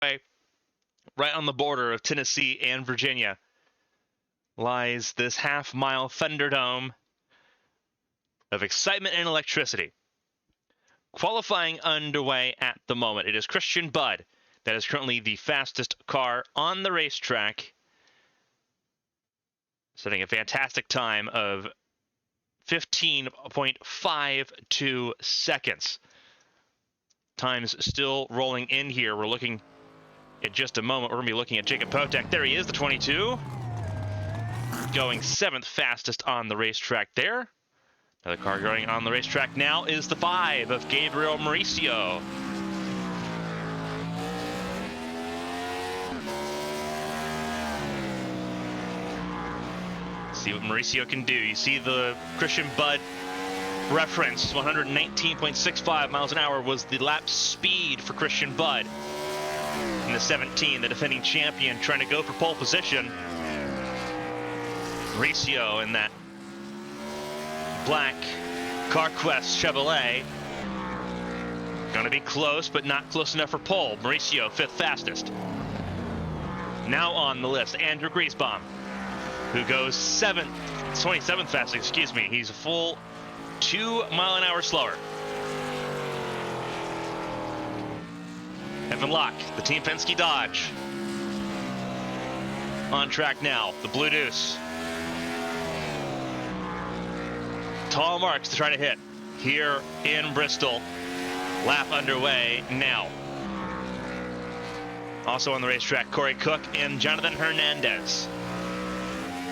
Right on the border of Tennessee and Virginia lies this half-mile Thunderdome of excitement and electricity. Qualifying underway at the moment. It is Christian Budd that is currently the fastest car on the racetrack, setting a fantastic time of 15.52 seconds. Time's still rolling in here. We're looking at just a moment. We're going to be looking at Jacob Potek. There he is, the 22. Going 7th fastest on the racetrack there. Another car going on the racetrack now is the 5 of Gabriel Mauricio. See what Mauricio can do. You see the Christian Budd reference. 119.65 miles an hour was the lap speed for Christian Budd. In the 17, the defending champion trying to go for pole position. Mauricio in that black CarQuest Chevrolet. Going to be close, but not close enough for pole. Mauricio, 5th fastest. Now on the list, Andrew Griesbaum, who goes 27th fastest, excuse me. He's a full 2 mile an hour slower. Evan Locke, the Team Penske Dodge. On track now, the Blue Deuce. Tall marks to try to hit here in Bristol. Lap underway now. Also on the racetrack, Corey Cook and Jonathan Hernandez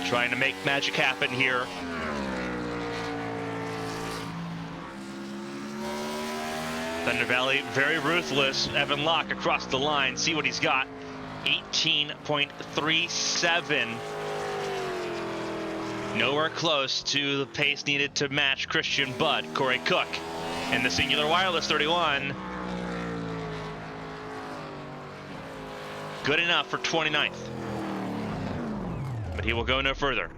trying to make magic happen here. Thunder Valley, very ruthless. Evan Locke across the line. See what he's got. 18.37. Nowhere close to the pace needed to match Christian Budd. Corey Cook and the Singular Wireless 31. Good enough for 29th. But he will go no further.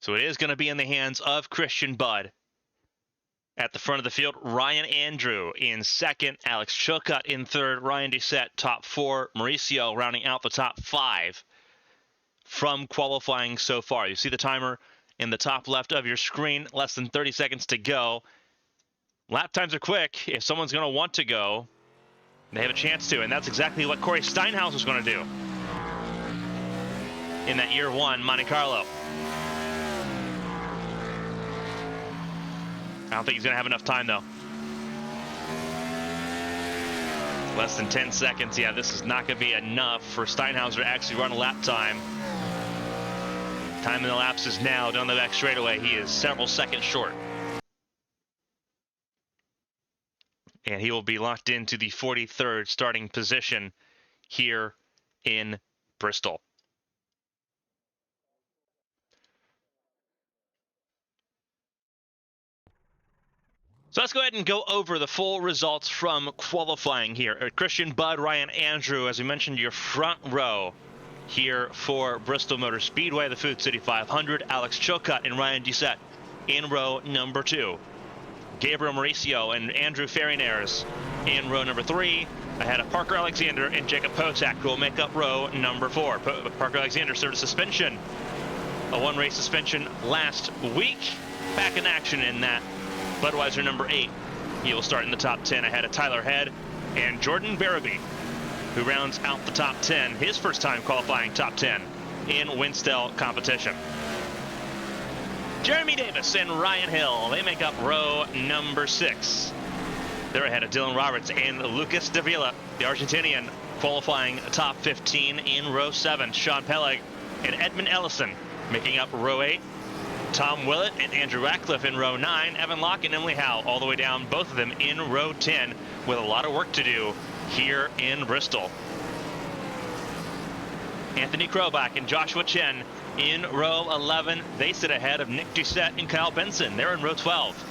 So it is going to be in the hands of Christian Budd. At the front of the field, Ryan Andrew in 2nd, Alex Chilcutt in 3rd, Ryan Doucette top 4, Mauricio rounding out the top 5 from qualifying so far. You see the timer in the top left of your screen, less than 30 seconds to go. Lap times are quick. If someone's going to want to go, they have a chance to, and that's exactly what Corey Steinhaus was going to do in that year 1 Monte Carlo. I don't think he's going to have enough time, though. Less than 10 seconds. Yeah, this is not going to be enough for Steinhauser to actually run a lap time. Time in the laps is now down the back straightaway. He is several seconds short. And he will be locked into the 43rd starting position here in Bristol. So let's go ahead and go over the full results from qualifying here. Christian Budd, Ryan Andrew, as we mentioned, your front row here for Bristol Motor Speedway, the Food City 500. Alex Chilcutt and Ryan Doucette in row number 2. Gabriel Mauricio and Andrew Ferrinares in row number 3. Ahead of Parker Alexander and Jacob Potek, who will make up row number 4. Parker Alexander served a suspension, a 1-race suspension last week. Back in action in that Budweiser number 8. He will start in the top 10 ahead of Tyler Head and Jordan Barabee, who rounds out the top 10, his first time qualifying top 10 in Winstel competition. Jeremy Davis and Ryan Hill, they make up row number 6. They're ahead of Dylan Roberts and Lucas Davila, the Argentinian, qualifying top 15 in row 7. Sean Peleg and Edmund Ellison making up row 8. Tom Willett and Andrew Ratcliffe in row 9. Evan Locke and Emily Howe all the way down, both of them in row 10, with a lot of work to do here in Bristol. Anthony Krobach and Joshua Chen in row 11. They sit ahead of Nick Doucette and Kyle Benson. They're in row 12.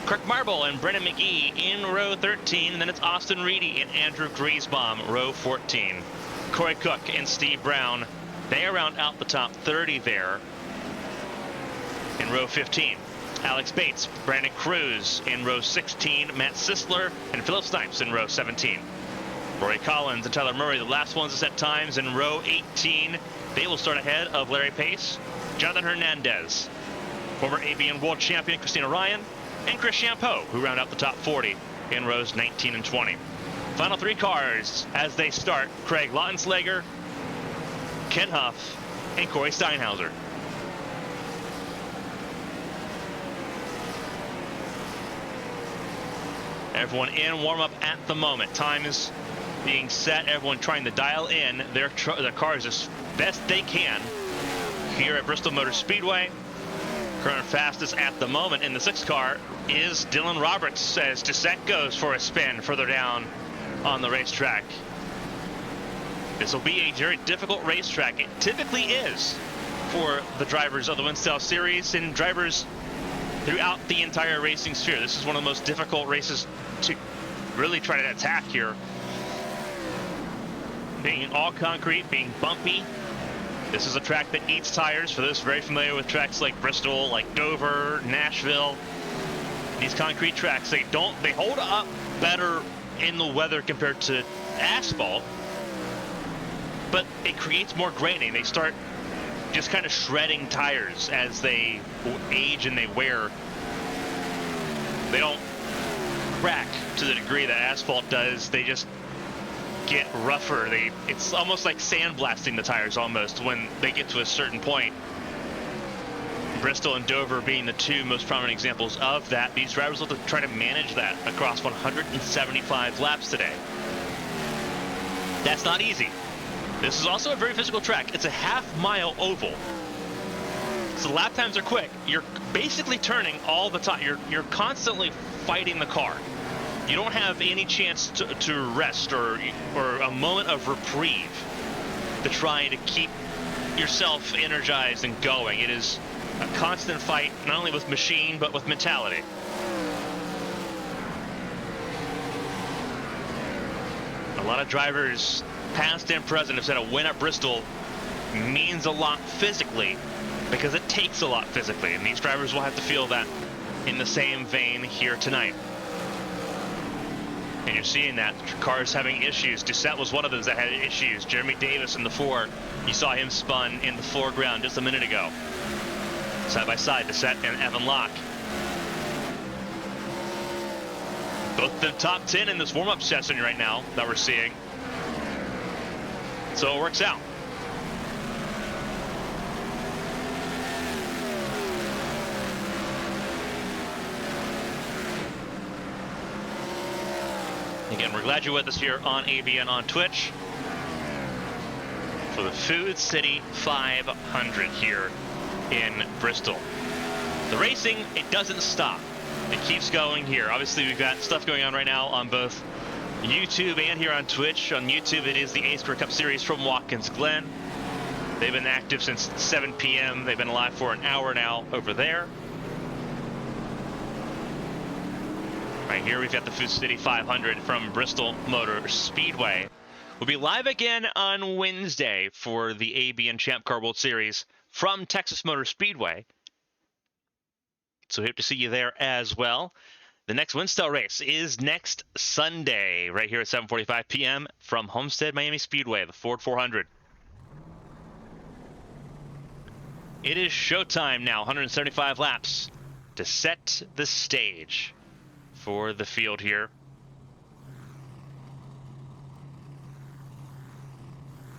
Kirk Marble and Brennan McGee in row 13. And then it's Austin Reedy and Andrew Griesbaum, row 14. Corey Cook and Steve Brown, they round out the top 30 there in row 15. Alex Bates, Brandon Cruz in row 16, Matt Sisler, and Philip Snipes in row 17. Rory Collins and Tyler Murray, the last ones to set times in row 18. They will start ahead of Larry Pace, Jonathan Hernandez, former ABN World Champion Christina Ryan, and Chris Champeau, who round out the top 40 in rows 19 and 20. Final 3 cars as they start: Craig Lautenslager, Ken Huff, and Corey Steinhauser. Everyone in warm-up at the moment. Time is being set. Everyone trying to dial in their cars as best they can here at Bristol Motor Speedway. Current fastest at the moment in the 6th car is Dylan Roberts as Descent goes for a spin further down on the racetrack. This will be a very difficult racetrack. It typically is for the drivers of the Winstel series and drivers throughout the entire racing sphere. This is one of the most difficult races to really try to attack here. Being all concrete, being bumpy. This is a track that eats tires. For those very familiar with tracks like Bristol, like Dover, Nashville, these concrete tracks, they hold up better in the weather compared to asphalt, but it creates more graining. They start just kind of shredding tires as they age and they wear. They don't crack to the degree that asphalt does. They just get rougher. It's almost like sandblasting the tires almost when they get to a certain point. Bristol and Dover being the 2 most prominent examples of that. These drivers will have to try to manage that across 175 laps today. That's not easy. This is also a very physical track. It's a half-mile oval, so the lap times are quick. You're basically turning all the time. You're constantly fighting the car. You don't have any chance to rest or a moment of reprieve to try to keep yourself energized and going. It is a constant fight, not only with machine, but with mentality. A lot of drivers, past and present, have said a win at Bristol means a lot physically because it takes a lot physically, and these drivers will have to feel that in the same vein here tonight. And you're seeing that cars having issues. Doucette was one of those that had issues. Jeremy Davis in the 4, you saw him spun in the foreground just a minute ago. Side by side, Doucette and Evan Locke. Both the top 10 in this warm-up session right now that we're seeing. So it works out. Again, we're glad you're with us here on ABN on Twitch for the Food City 500 here in Bristol. The racing, it doesn't stop. It keeps going here. Obviously, we've got stuff going on right now on both YouTube and here on Twitch. On YouTube, it is the A Square Cup Series from Watkins Glen. They've been active since 7 p.m. They've been live for an hour now over there. Right here, we've got the Food City 500 from Bristol Motor Speedway. We'll be live again on Wednesday for the ABN Champ Car World Series from Texas Motor Speedway. So hope to see you there as well. The next Winstel race is next Sunday, right here at 7:45 p.m. from Homestead Miami Speedway, the Ford 400. It is showtime now, 175 laps to set the stage for the field here.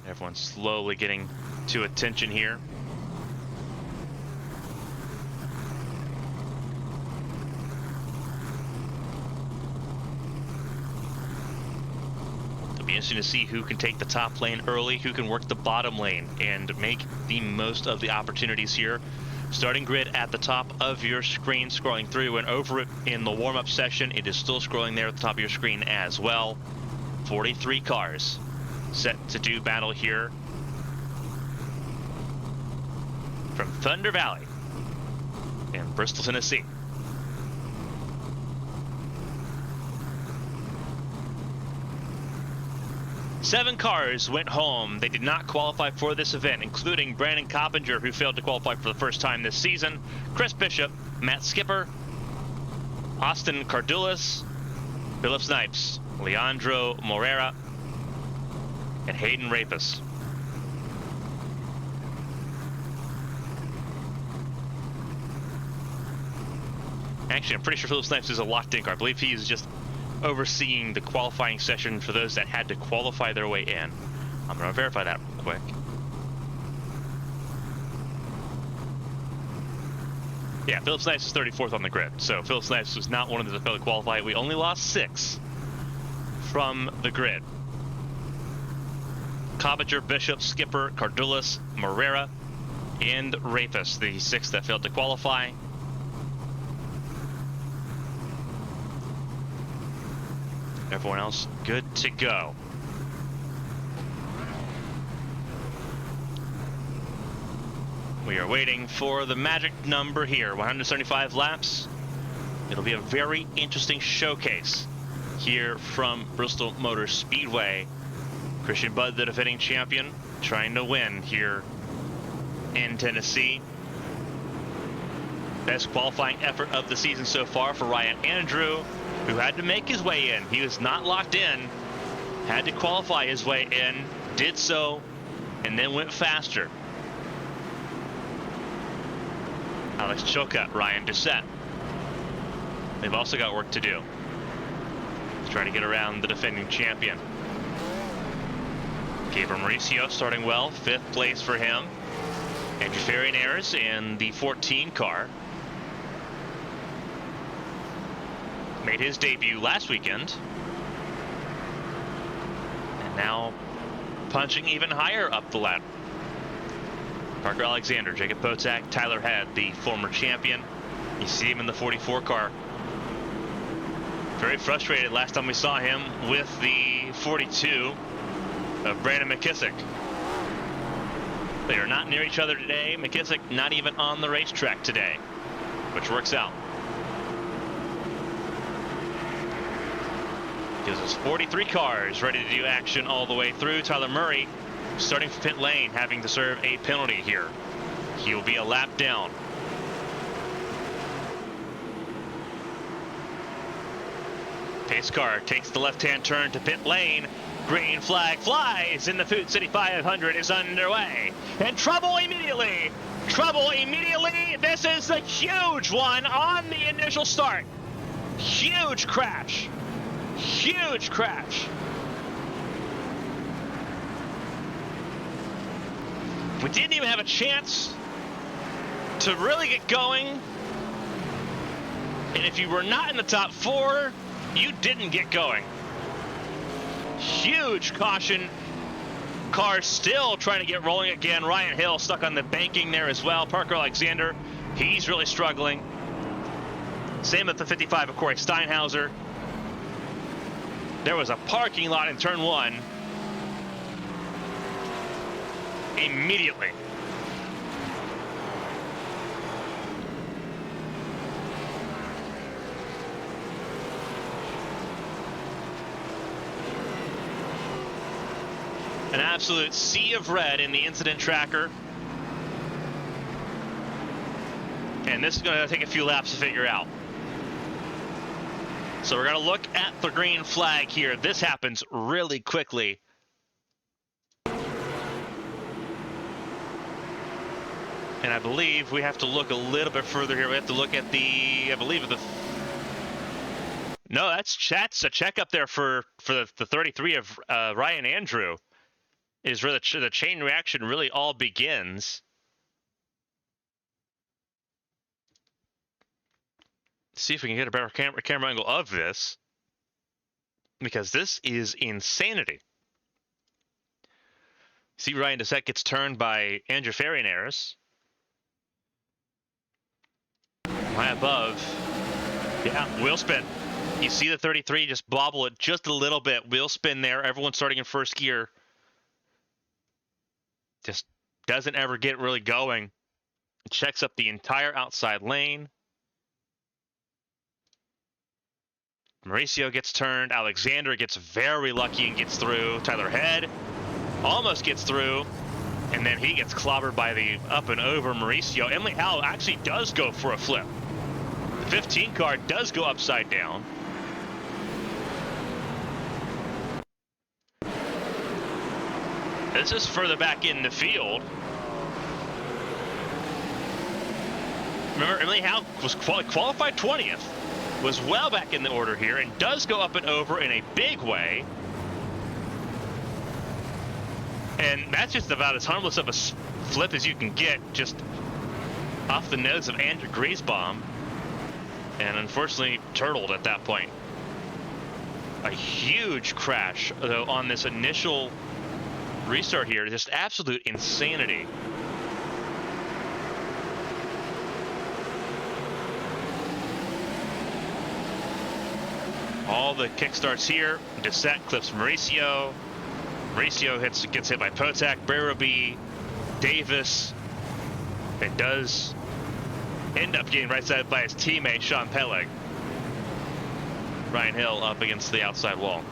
Everyone's slowly getting to attention here. It'll be interesting to see who can take the top lane early, who can work the bottom lane and make the most of the opportunities here. Starting grid at the top of your screen, scrolling through and over it in the warm-up session. It is still scrolling there at the top of your screen as well. 43 cars set to do battle here from Thunder Valley in Bristol, Tennessee. Seven cars went home. They did not qualify for this event, including Brandon Coppinger, who failed to qualify for the first time this season, Chris Bishop, Matt Skipper, Austin Cardulis, Philip Snipes, Leandro Morera, and Hayden Rapus. Actually, I'm pretty sure Philip Snipes is a locked-in car. I believe he is just overseeing the qualifying session for those that had to qualify their way in. I'm going to verify that real quick. Yeah, Philip Snipes is 34th on the grid, so Philip Snipes was not one of the fellow qualified. We only lost 6 from the grid. Cobager, Bishop, Skipper, Cardulis, Morera, and Rapus, the 6 that failed to qualify. Everyone else good to go. We are waiting for the magic number here, 175 laps. It'll be a very interesting showcase here from Bristol Motor Speedway. Christian Budd, the defending champion, trying to win here in Tennessee. Best qualifying effort of the season so far for Ryan Andrew, who had to make his way in. He was not locked in, had to qualify his way in, did so, and then went faster. Alex Choka, Ryan Doucette. They've also got work to do. Trying to get around the defending champion. Gabriel Mauricio starting well, 5th place for him. Andrew Ferrinares in the 14 car. Made his debut last weekend. And now punching even higher up the ladder. Parker Alexander, Jacob Potak, Tyler Head, the former champion. You see him in the 44 car. Very frustrated last time we saw him with the 42 of Brandon McKissick. They are not near each other today. McKissick not even on the racetrack today, which works out. Gives us 43 cars ready to do action all the way through. Tyler Murray starting from pit lane, having to serve a penalty here. He will be a lap down. Pace car takes the left-hand turn to pit lane. Green flag flies, and the Food City 500 is underway. And trouble immediately. Trouble immediately. This is a huge one on the initial start. Huge crash. Huge crash. We didn't even have a chance to really get going. And if you were not in the top 4, you didn't get going. Huge caution. Car still trying to get rolling again. Ryan Hill stuck on the banking there as well. Parker Alexander, he's really struggling. Same with the 55 of Corey Steinhauser. There was a parking lot in turn 1. Immediately. An absolute sea of red in the incident tracker. And this is going to take a few laps to figure out. So we're going to look at the green flag here. This happens really quickly. And I believe we have to look a little bit further here. We have to look at the, I believe the, no, that's a check up there for the 33 of Ryan Andrew. Is where the chain reaction really all begins. See if we can get a better camera angle of this, because this is insanity. See, Ryan Doucette gets turned by Andrew Ferrinares. High above. Yeah, wheel spin. You see the 33 just bobble it just a little bit. Wheel spin there. Everyone's starting in first gear. Just doesn't ever get really going. It checks up the entire outside lane. Mauricio gets turned. Alexander gets very lucky and gets through. Tyler Head almost gets through. And then he gets clobbered by the up and over Mauricio. Emily Howe actually does go for a flip. 15 car does go upside down. This is further back in the field. Remember, Emily Howe was qualified 20th, was well back in the order here, and does go up and over in a big way. And that's just about as harmless of a flip as you can get, just off the nose of Andrew Griesbaum. And unfortunately, turtled at that point. A huge crash, though, on this initial restart here. Just absolute insanity. All the kickstarts here. Descent clips Mauricio. Mauricio gets hit by Potak, Barabee, Davis. It does end up getting right side by his teammate, Sean Peleg. Ryan Hill up against the outside wall.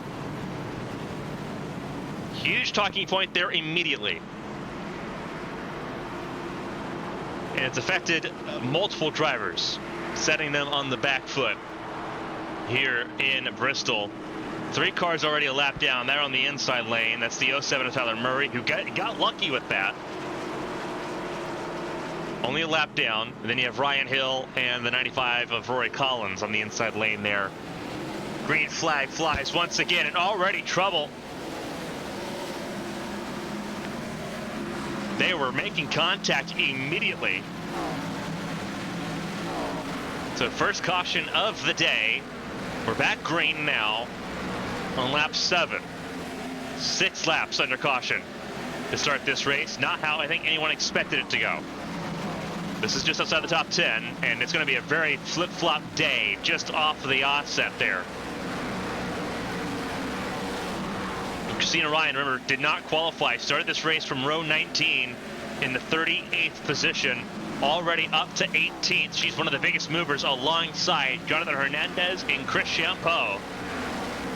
Huge talking point there immediately. And it's affected multiple drivers, setting them on the back foot here in Bristol. 3 cars already a lap down. They're on the inside lane. That's the 07 of Tyler Murray, who got lucky with that. Only a lap down. And then you have Ryan Hill and the 95 of Rory Collins on the inside lane there. Green flag flies once again, and already trouble. They were making contact immediately. So first caution of the day. We're back green now on lap 7. 6 laps under caution to start this race. Not how I think anyone expected it to go. This is just outside the top 10, and it's going to be a very flip-flop day just off of the offset there. Christina Ryan, remember, did not qualify. Started this race from row 19 in the 38th position, already up to 18th. She's one of the biggest movers alongside Jonathan Hernandez and Chris Champeau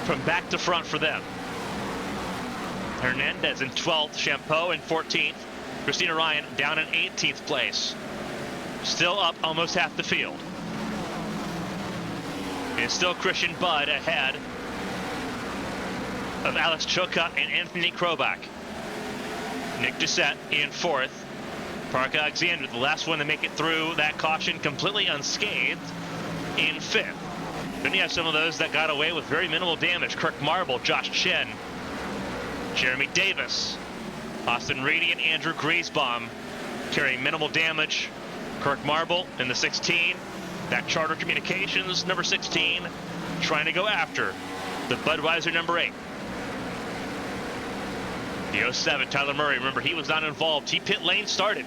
from back to front for them. Hernandez in 12th, Champeau in 14th, Christina Ryan down in 18th place. Still up almost half the field. It's still Christian Budd ahead of Alex Chilcott and Anthony Krobach. Nick Doucette in 4th. Park Alexander, the last one to make it through that caution completely unscathed, in 5th. Then you have some of those that got away with very minimal damage. Kirk Marble, Josh Chen, Jeremy Davis, Austin Reedy, and Andrew Griesbaum carrying minimal damage. Kirk Marble in the 16. That Charter Communications, number 16, trying to go after the Budweiser number 8. The 07, Tyler Murray, remember, he was not involved. He pit lane started.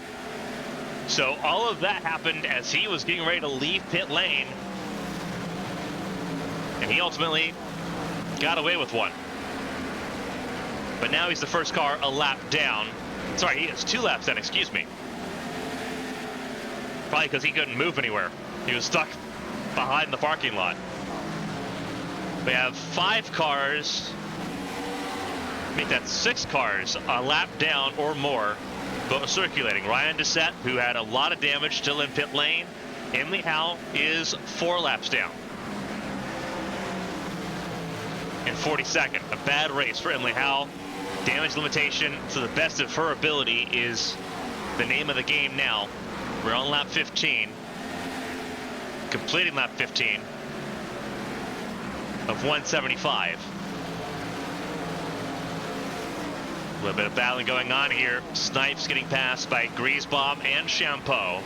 So all of that happened as he was getting ready to leave pit lane. And he ultimately got away with one. But now he's the first car a lap down. Sorry, he is 2 laps down, excuse me. Probably because he couldn't move anywhere. He was stuck behind the parking lot. We have 5 cars. Make that 6 cars a lap down or more, both circulating. Ryan Doucette, who had a lot of damage, still in pit lane. Emily Howe is 4 laps down. In 42nd, a bad race for Emily Howe. Damage limitation to the best of her ability is the name of the game now. We're on lap 15, completing lap 15 of 175. A little bit of battling going on here. Snipes getting passed by Griesbaum and Champeau.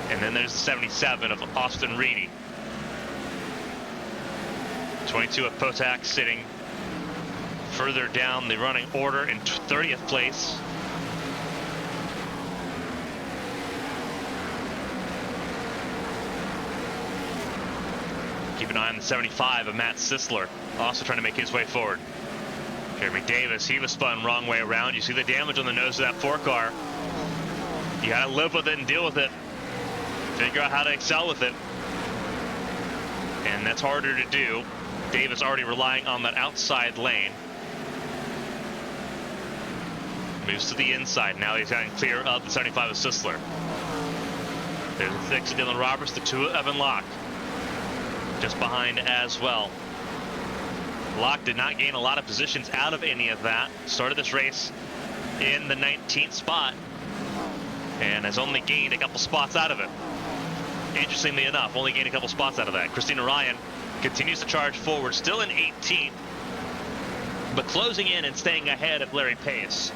And then there's the 77 of Austin Reedy. 22 of Potak sitting further down the running order in 30th place. Keep an eye on the 75 of Matt Sisler, also trying to make his way forward. Jeremy Davis, he was spun wrong way around. You see the damage on the nose of that 4 car. You gotta live with it and deal with it. Figure out how to excel with it. And that's harder to do. Davis already relying on that outside lane. Moves to the inside. Now he's gotten clear of the 75 of Sisler. There's a 6 of Dylan Roberts, the 2 of Evan Locke. Just behind as well. Locke did not gain a lot of positions out of any of that. Started this race in the 19th spot and has only gained a couple spots out of it. Interestingly enough, only gained a couple spots out of that. Christina Ryan continues to charge forward, still in 18th, but closing in and staying ahead of Larry Pace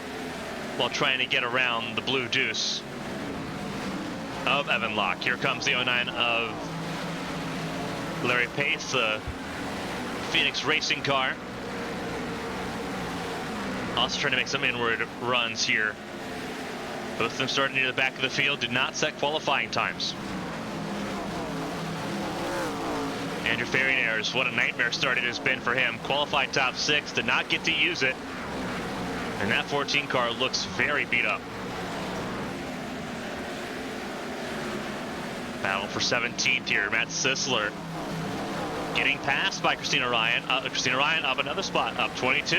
while trying to get around the blue deuce of Evan Locke. Here comes the 09 of Larry Pace, the Phoenix racing car. Also trying to make some inward runs here. Both of them starting near the back of the field, did not set qualifying times. Andrew Ferrineres, what a nightmare start it has been for him. Qualified top 6, did not get to use it. And that 14 car looks very beat up. Battle for 17th here. Matt Sisler getting passed by Christina Ryan. Christina Ryan up another spot, up 22.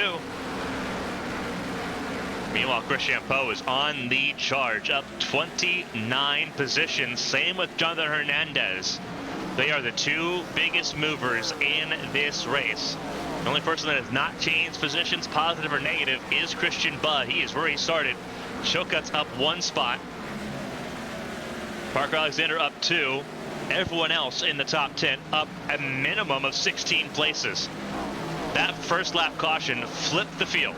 Meanwhile, Chris Champeau is on the charge, up 29 positions. Same with Jonathan Hernandez. They are the 2 biggest movers in this race. The only person that has not changed positions, positive or negative, is Christian Budd. He is where he started. Chilcutt's up 1 spot. Parker Alexander up 2. Everyone else in the top 10 up a minimum of 16 places. That first lap caution flipped the field.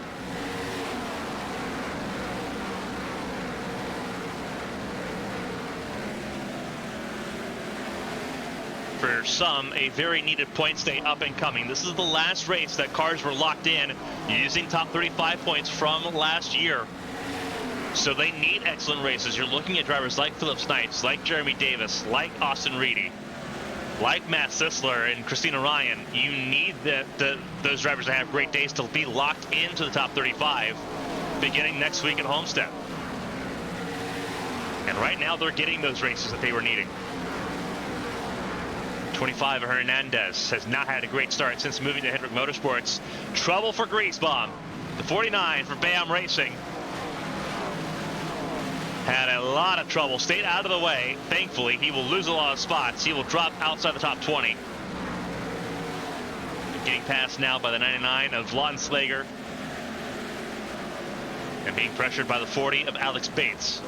For some, a very needed point stay up and coming. This is the last race that cars were locked in using top 35 points from last year. So they need excellent races. You're looking at drivers like Philip Snipes, like Jeremy Davis, like Austin Reedy, like Matt Sisler and Christina Ryan. You need those drivers to have great days to be locked into the top 35 beginning next week at Homestead. And right now they're getting those races that they were needing. 25 of Hernandez has not had a great start since moving to Hendrick Motorsports. Trouble for Griesbaum. The 49 for Bayam Racing had a lot of trouble, stayed out of the way. Thankfully, he will lose a lot of spots. He will drop outside the top 20. Getting passed now by the 99 of Lawton Slager and being pressured by the 40 of Alex Bates.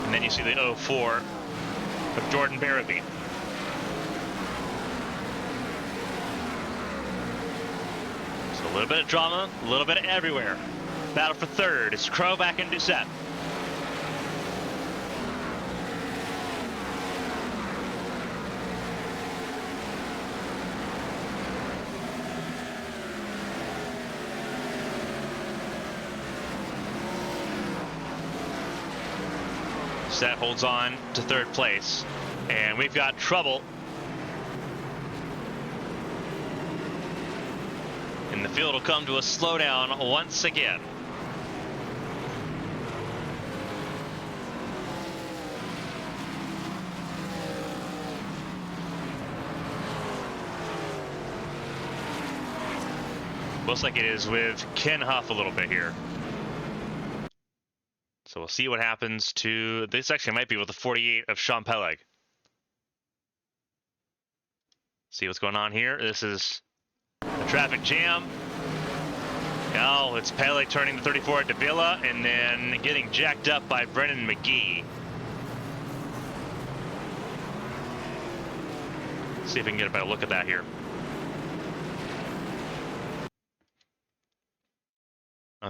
And then you see the 04 of Jordan Barabee. So a little bit of drama, a little bit of everywhere. Battle for third. It's Crow back in Doucette. Set holds on to third place, and we've got trouble and the field will come to a slowdown once again. Looks like it is with Ken Huff a little bit here. So we'll see what happens to this. Actually might be with the 48 of Sean Peleg. See what's going on here. This is a traffic jam. Oh, it's Peleg turning the 34 at Davila and then getting jacked up by Brennan McGee. See if we can get a better look at that here.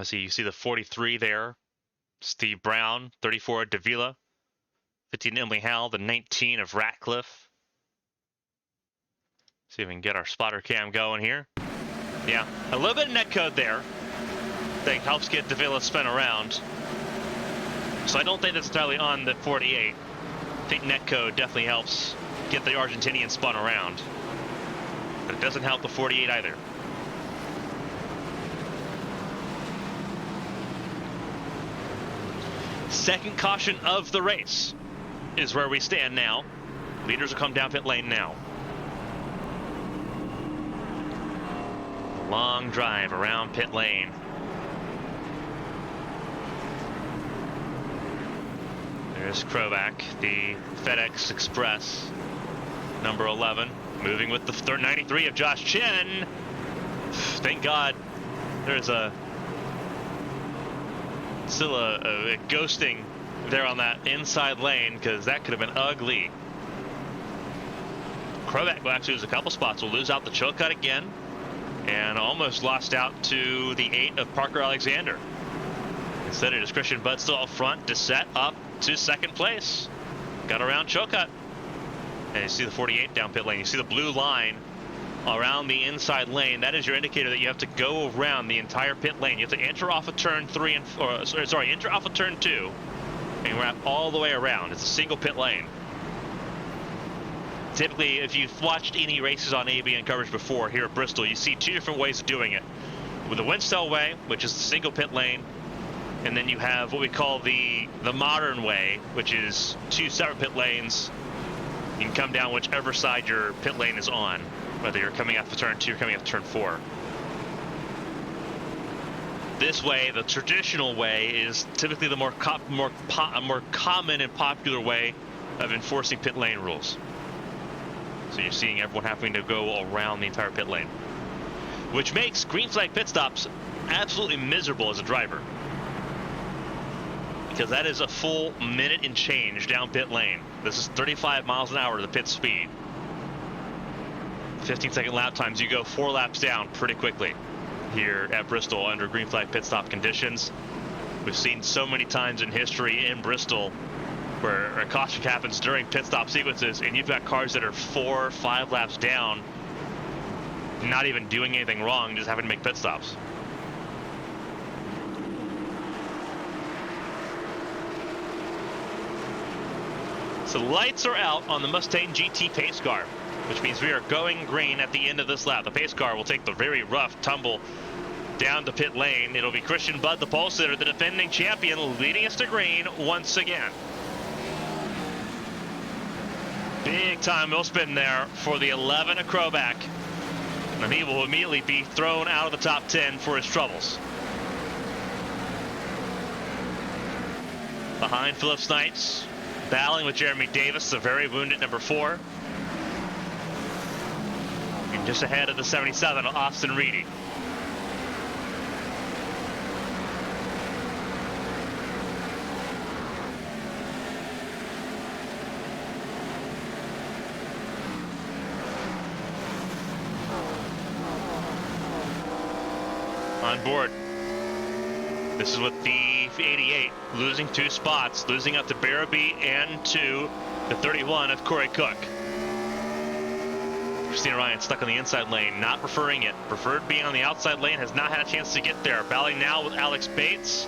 See, you see the 43 there. Steve Brown, 34 at Davila. 15 Emily Howell, the 19 of Ratcliffe. See if we can get our spotter cam going here. Yeah, a little bit of netcode there. I think helps get Davila spin around. So I don't think that's entirely on the 48. I think netcode definitely helps get the Argentinian spun around. But it doesn't help the 48 either. Second caution of the race is where we stand now. Leaders will come down pit lane now. Long drive around pit lane. There's Krovac, the FedEx Express, number 11, moving with the 93 of Josh Chen. Thank God there's still a ghosting there on that inside lane, because that could have been ugly. Krovac will actually lose a couple spots. Will lose out the choke cut again, and almost lost out to the 8 of Parker Alexander. Instead, it is Christian Budd still up front to set up to second place. Got around choke cut. And you see the 48 down pit lane. You see the blue line around the inside lane. That is your indicator that you have to go around the entire pit lane. You have to enter off of turn 3 enter off of turn 2 and wrap all the way around. It's a single pit lane. Typically, if you've watched any races on ABN coverage before here at Bristol, you see 2 different ways of doing it. With the Winstel way, which is the single pit lane, and then you have what we call the modern way, which is 2 separate pit lanes. You can come down whichever side your pit lane is on, whether you're coming off of turn 2 or coming off of turn 4. This way, the traditional way, is typically the more common and popular way of enforcing pit lane rules. So you're seeing everyone having to go around the entire pit lane, which makes green flag pit stops absolutely miserable as a driver, because that is a full minute and change down pit lane. This is 35 miles an hour to the pit speed. 15-second lap times. You go 4 laps down pretty quickly here at Bristol under green flag pit stop conditions. We've seen so many times in history in Bristol where a caution happens during pit stop sequences, and you've got cars that are 4 or 5 laps down, not even doing anything wrong, just having to make pit stops. So the lights are out on the Mustang GT pace car, which means we are going green at the end of this lap. The pace car will take the very rough tumble down to pit lane. It'll be Christian Budd, the Pulsator, the defending champion, leading us to green once again. Big time wheel spin there for the 11 of Krovac, and he will immediately be thrown out of the top 10 for his troubles. Behind Phillips Knights, battling with Jeremy Davis, the very wounded number 4. And just ahead of the 77, Austin Reedy. On board. This is with the 88, losing 2 spots, losing out to Barabee and to the 31 of Corey Cook. Christina Ryan stuck on the inside lane, not preferring it. Preferred being on the outside lane, has not had a chance to get there. Battling now with Alex Bates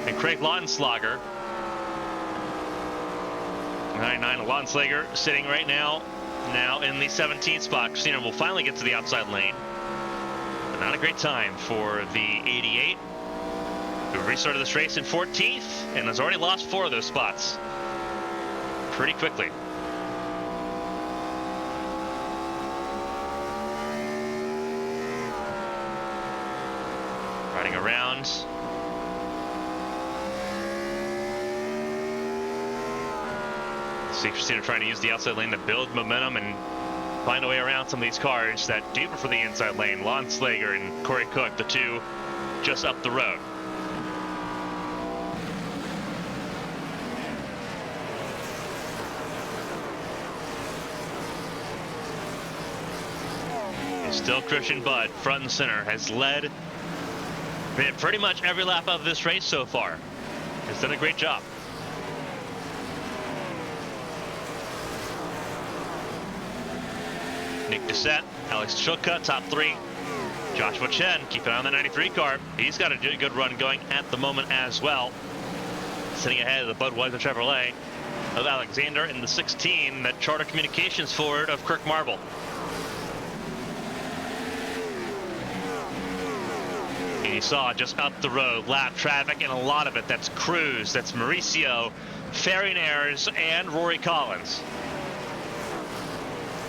and Craig Lautenslager. 99 Lautenslager sitting right now in the 17th spot. Christina will finally get to the outside lane. But not a great time for the 88. We restarted this race in 14th and has already lost 4 of those spots pretty quickly. Riding around. See Christina trying to use the outside lane to build momentum and find a way around some of these cars that do prefer the inside lane. Lautenslager and Corey Cook, the 2 just up the road. Still Christian Budd, front and center, has led pretty much every lap of this race so far. Has done a great job. Nick Doucette, Alex Chilka, top 3. Joshua Chen, keep an eye on the 93 car. He's got a good run going at the moment as well. Sitting ahead of the Budweiser Chevrolet of Alexander in the 16, that Charter Communications Ford of Kirk Marble. And you saw just up the road, lap traffic, and a lot of it, that's Cruz, that's Mauricio, Ferrinares, and Rory Collins.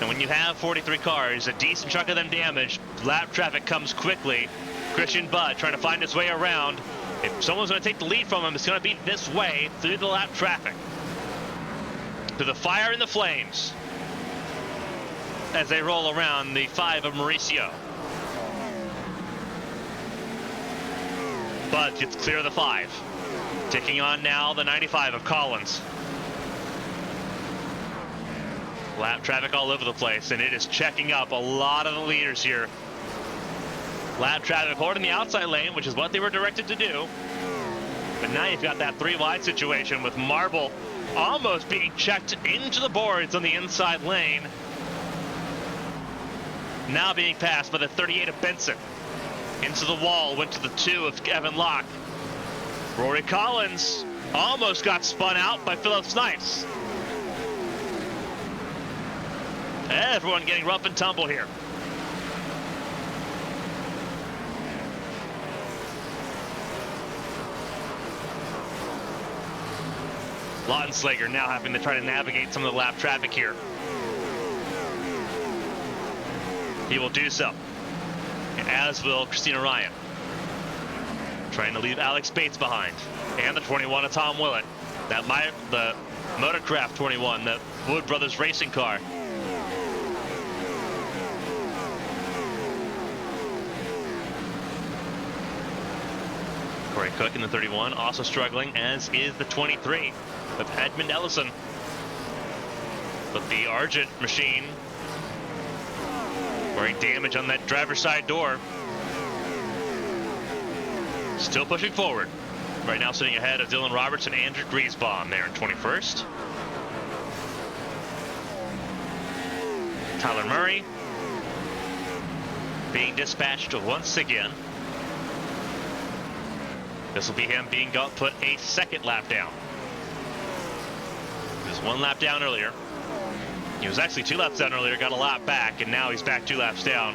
And when you have 43 cars, a decent chunk of them damaged, lap traffic comes quickly. Christian Budd trying to find his way around. If someone's going to take the lead from him, it's going to be this way through the lap traffic. to the fire and the flames as they roll around the 5 of Mauricio. Bud gets clear of the 5. Taking on now the 95 of Collins. Lap traffic all over the place, and it is checking up a lot of the leaders here. Lap traffic holding the outside lane, which is what they were directed to do. But now you've got that 3 wide situation with Marble almost being checked into the boards on the inside lane. Now being passed by the 38 of Benson. Into the wall, went to the 2 of Kevin Locke. Rory Collins almost got spun out by Philip Snipes. Everyone getting rough and tumble here. Lautenschlager now having to try to navigate some of the lap traffic here. He will do so, as will Christina Ryan. Trying to leave Alex Bates behind. And the 21 of Tom Willett. The Motorcraft 21, the Wood Brothers racing car. Corey Cook in the 31, also struggling, as is the 23 of Edmund Ellison. But the Argent machine wearing damage on that driver's side door. Still pushing forward. Right now sitting ahead of Dylan Roberts and Andrew Griesbaum there in 21st. Tyler Murray being dispatched once again. This will be him being put a 2nd lap down. He was 1 lap down earlier. He was actually 2 laps down earlier, got a lap back, and now he's back 2 laps down.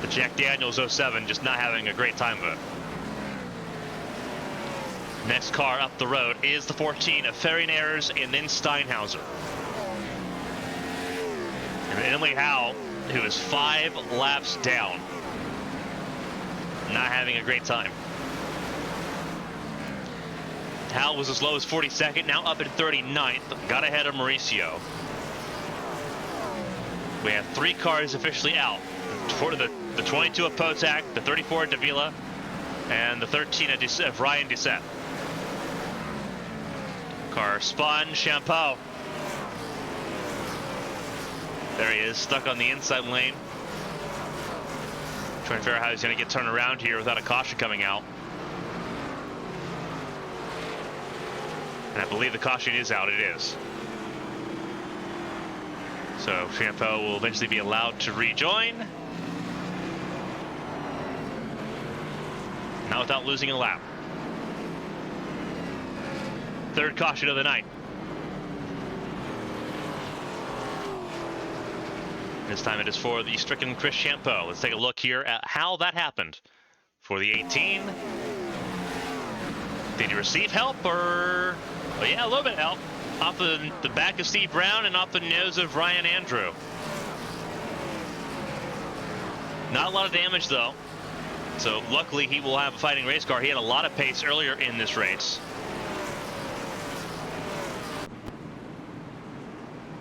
The Jack Daniels 07 just not having a great time of it. Next car up the road is the 14 of Ferry-Nares and then Steinhauser. And Emily Howe, who is 5 laps down. Not having a great time. Howe was as low as 42nd, now up at 39th. Got ahead of Mauricio. We have 3 cars officially out. For the 22 of Potak, the 34 of Davila, and the 13 of Ryan Doucette. Car spun, Champeau. There he is, stuck on the inside lane. Trying to figure out how he's going to get turned around here without a caution coming out. And I believe the caution is out. It is. So Champeau will eventually be allowed to rejoin. Not without losing a lap. 3rd caution of the night. This time it is for the stricken Chris Champeau. Let's take a look here at how that happened. For the 18. Did he receive help or... Oh yeah, a little bit of help. Off the back of Steve Brown and off the nose of Ryan Andrew. Not a lot of damage though. So luckily he will have a fighting race car. He had a lot of pace earlier in this race.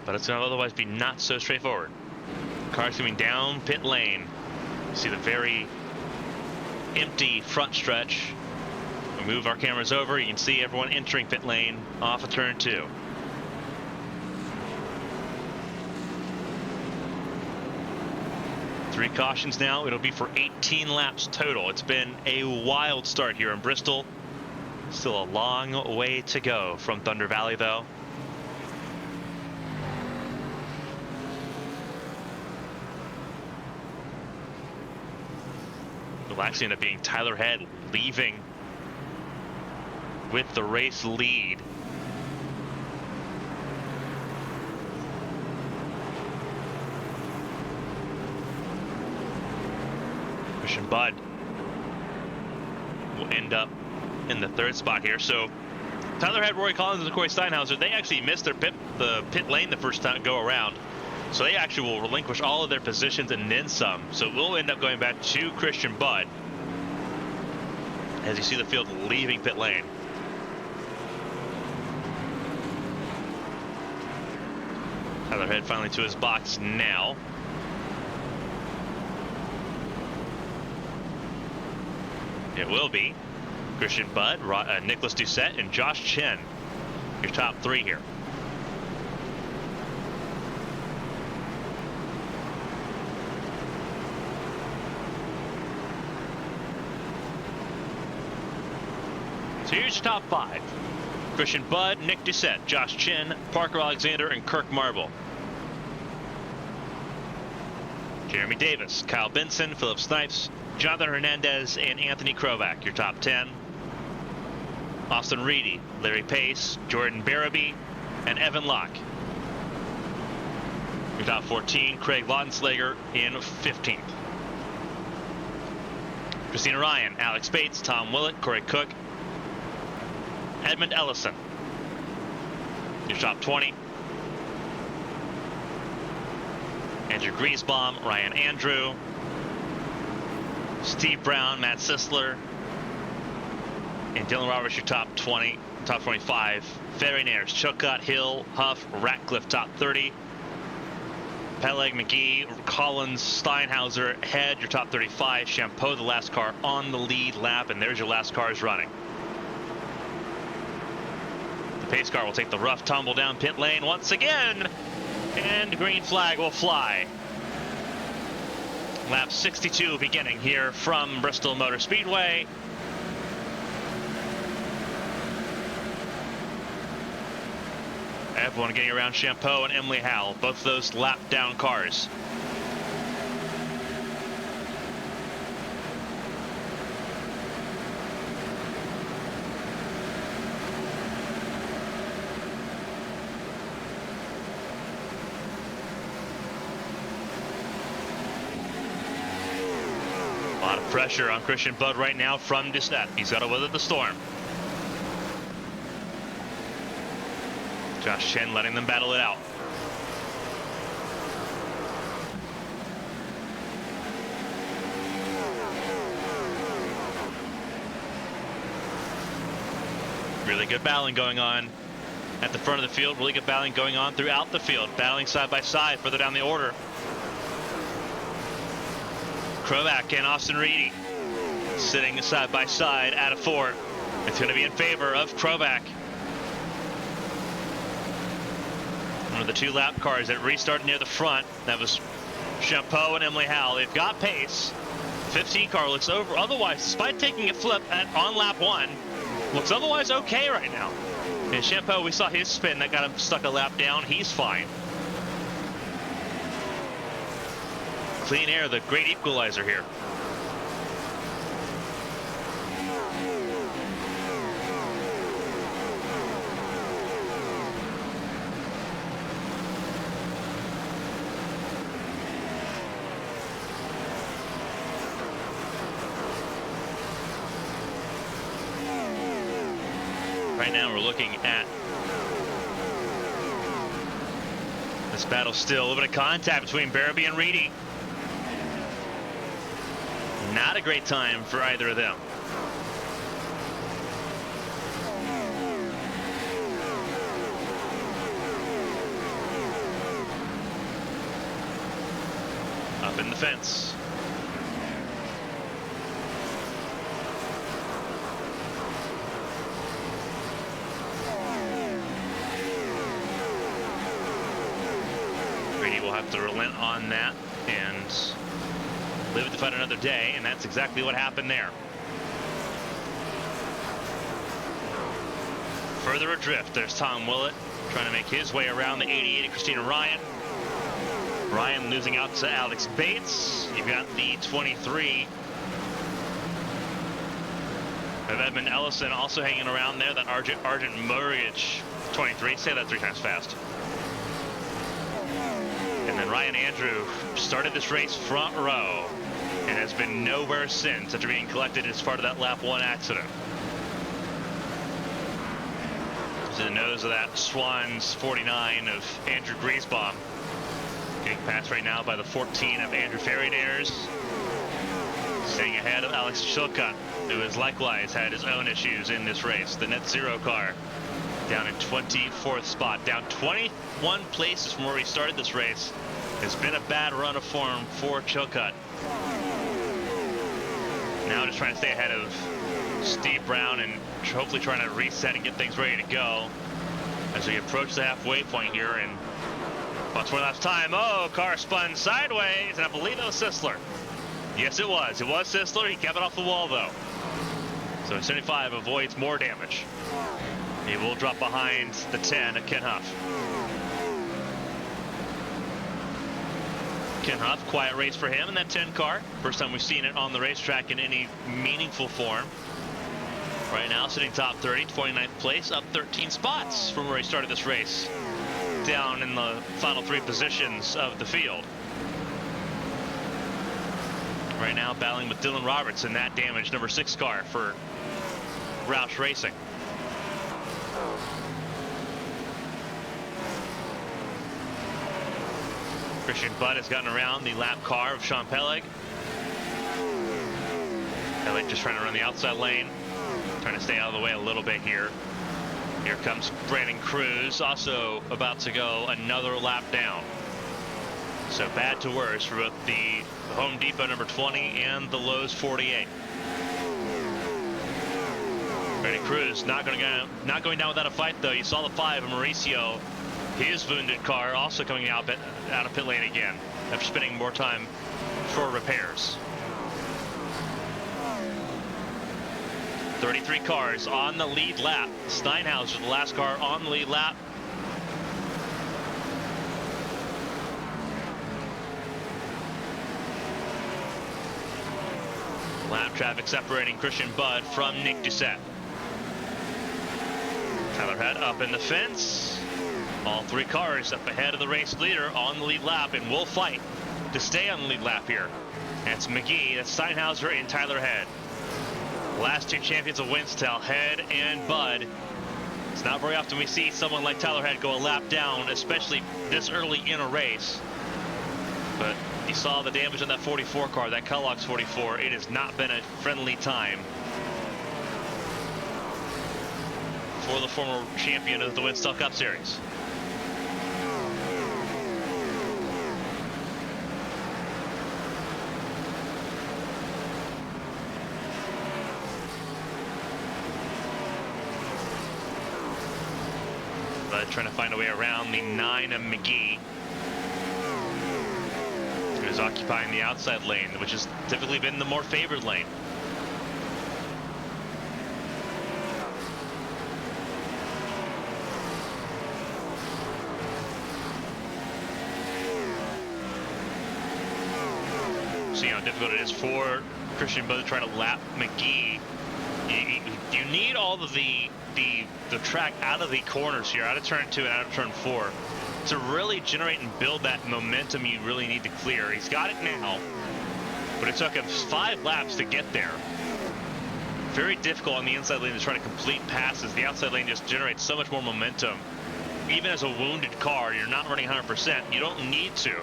But it's going to otherwise be not so straightforward. Cars coming down pit lane. You see the very empty front stretch. We move our cameras over. You can see everyone entering pit lane off of turn 2. Three cautions now. It'll be for 18 laps total. It's been a wild start here in Bristol. Still a long way to go from Thunder Valley though. It'll actually end up being Tyler Head leaving with the race lead. Christian Budd will end up in the 3rd spot here. So Tyler Head, Rory Collins, and Corey Steinhauser, they actually missed their pit lane the first time go around. So they actually will relinquish all of their positions and then some. So we'll end up going back to Christian Budd as you see the field leaving pit lane. Tyler Head finally to his box now. It will be Christian Budd, Nicholas Doucette, and Josh Chen. Your top three here. So here's your top five. Christian Budd, Nick Doucette, Josh Chen, Parker Alexander, and Kirk Marble. Jeremy Davis, Kyle Benson, Philip Snipes, Jonathan Hernandez, and Anthony Krovac, your top 10. Austin Reedy, Larry Pace, Jordan Barabee, and Evan Locke. Your top 14, Craig Lautenslager in 15th. Christina Ryan, Alex Bates, Tom Willett, Corey Cook, Edmund Ellison. Your top 20. Andrew Griesbaum, Ryan Andrew, Steve Brown, Matt Sisler, and Dylan Roberts, your top 20, top 25. Ferry Nares, Chilcott, Hill, Huff, Ratcliffe, top 30. Peleg, McGee, Collins, Steinhauser, Head, your top 35. Champeau, the last car on the lead lap, and there's your last cars running. The pace car will take the rough tumble down pit lane once again, and green flag will fly. Lap 62 beginning here from Bristol Motor Speedway. Everyone getting around Champeau and Emily Howell, both of those lap down cars. A lot of pressure on Christian Budd right now from Doucette. He's got to weather the storm. Josh Chen letting them battle it out. Really good battling going on at the front of the field. Really good battling going on throughout the field. Battling side by side further down the order. Krovac and Austin Reedy sitting side by side at a four. It's going to be in favor of Krovac. One of the two lap cars that restarted near the front. That was Champeau and Emily Howell. They've got pace. 15 car looks over otherwise, despite taking a flip on lap one, looks otherwise okay right now. And Champeau, we saw his spin that got him stuck a lap down. He's fine. Clean air, the great equalizer here. Right now we're looking at this battle still. A little bit of contact between Barabee and Reedy. Not a great time for either of them. Up in the fence. Reedy will have to relent on that and live to fight another day, and that's exactly what happened there. Further adrift, there's Tom Willett trying to make his way around the 88 of Christina Ryan. Ryan losing out to Alex Bates. You've got the 23 of Edmund Ellison also hanging around there. That Argent Murray-ish 23. Say that 3 times fast. And then Ryan Andrew started this race front row and has been nowhere since after being collected as part of that lap 1 accident. To the nose of that Swans 49 of Andrew Griesbaum. Getting passed right now by the 14 of Andrew Ferry-Nares. Staying ahead of Alex Chilcott, who has likewise had his own issues in this race. The Net Zero car down in 24th spot, down 21 places from where we started this race. It's been a bad run of form for Chilcutt. Now just trying to stay ahead of Steve Brown and hopefully trying to reset and get things ready to go as we approach the halfway point here. And once one last time, oh, car spun sideways, and I believe it was Sisler. Yes, it was. It was Sisler. He kept it off the wall, though. So 75 avoids more damage. He will drop behind the 10 of Ken Huff. Ken Huff, quiet race for him in that 10 car. First time we've seen it on the racetrack in any meaningful form. Right now, sitting top 30, 29th place, up 13 spots from where he started this race, down in the final 3 positions of the field. Right now, battling with Dylan Roberts in that damaged number 6 car for Roush Racing. Christian Budd has gotten around the lap car of Sean Pellig. Pellig just trying to run the outside lane, trying to stay out of the way a little bit here. Here comes Brandon Cruz, also about to go another lap down. So bad to worse for both the Home Depot number 20 and the Lowe's 48. Brandon Cruz not going down without a fight, though. You saw the 5 of Mauricio, his wounded car, also coming out of pit lane again after spending more time for repairs. 33 cars on the lead lap. Steinhauser, the last car on the lead lap. Lap traffic separating Christian Budd from Nick Doucette. Tyler Head up in the fence. All 3 cars up ahead of the race leader on the lead lap and will fight to stay on the lead lap here. That's McGee, that's Steinhauser, and Tyler Head. Last 2 champions of Winstel, Head and Budd. It's not very often we see someone like Tyler Head go a lap down, especially this early in a race. But you saw the damage on that 44 car, that Kellogg's 44. It has not been a friendly time for the former champion of the Winstel Cup Series. But trying to find a way around the 9 of McGee, who is occupying the outside lane, which has typically been the more favored lane. See how difficult it is for Christian Budd trying to lap McGee. You need all of the track out of the corners here, out of turn 2 and out of turn 4, to really generate and build that momentum you really need to clear. He's got it now, but it took him 5 laps to get there. Very difficult on the inside lane to try to complete passes. The outside lane just generates so much more momentum. Even as a wounded car, you're not running 100%. You don't need to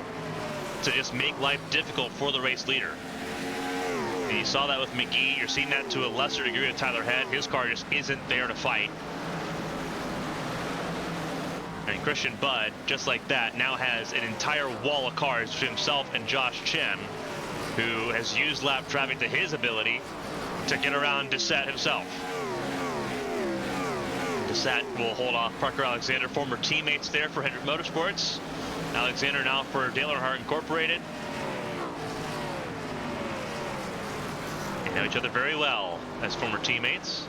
just make life difficult for the race leader. And you saw that with McGee. You're seeing that to a lesser degree with Tyler Head. His car just isn't there to fight. And Christian Budd, just like that, now has an entire wall of cars to himself and Josh Chen, who has used lap traffic to his ability to get around Doucette himself. Doucette will hold off Parker Alexander, former teammates there for Hendrick Motorsports. Alexander now for Dale Earnhardt Incorporated. They know each other very well as former teammates.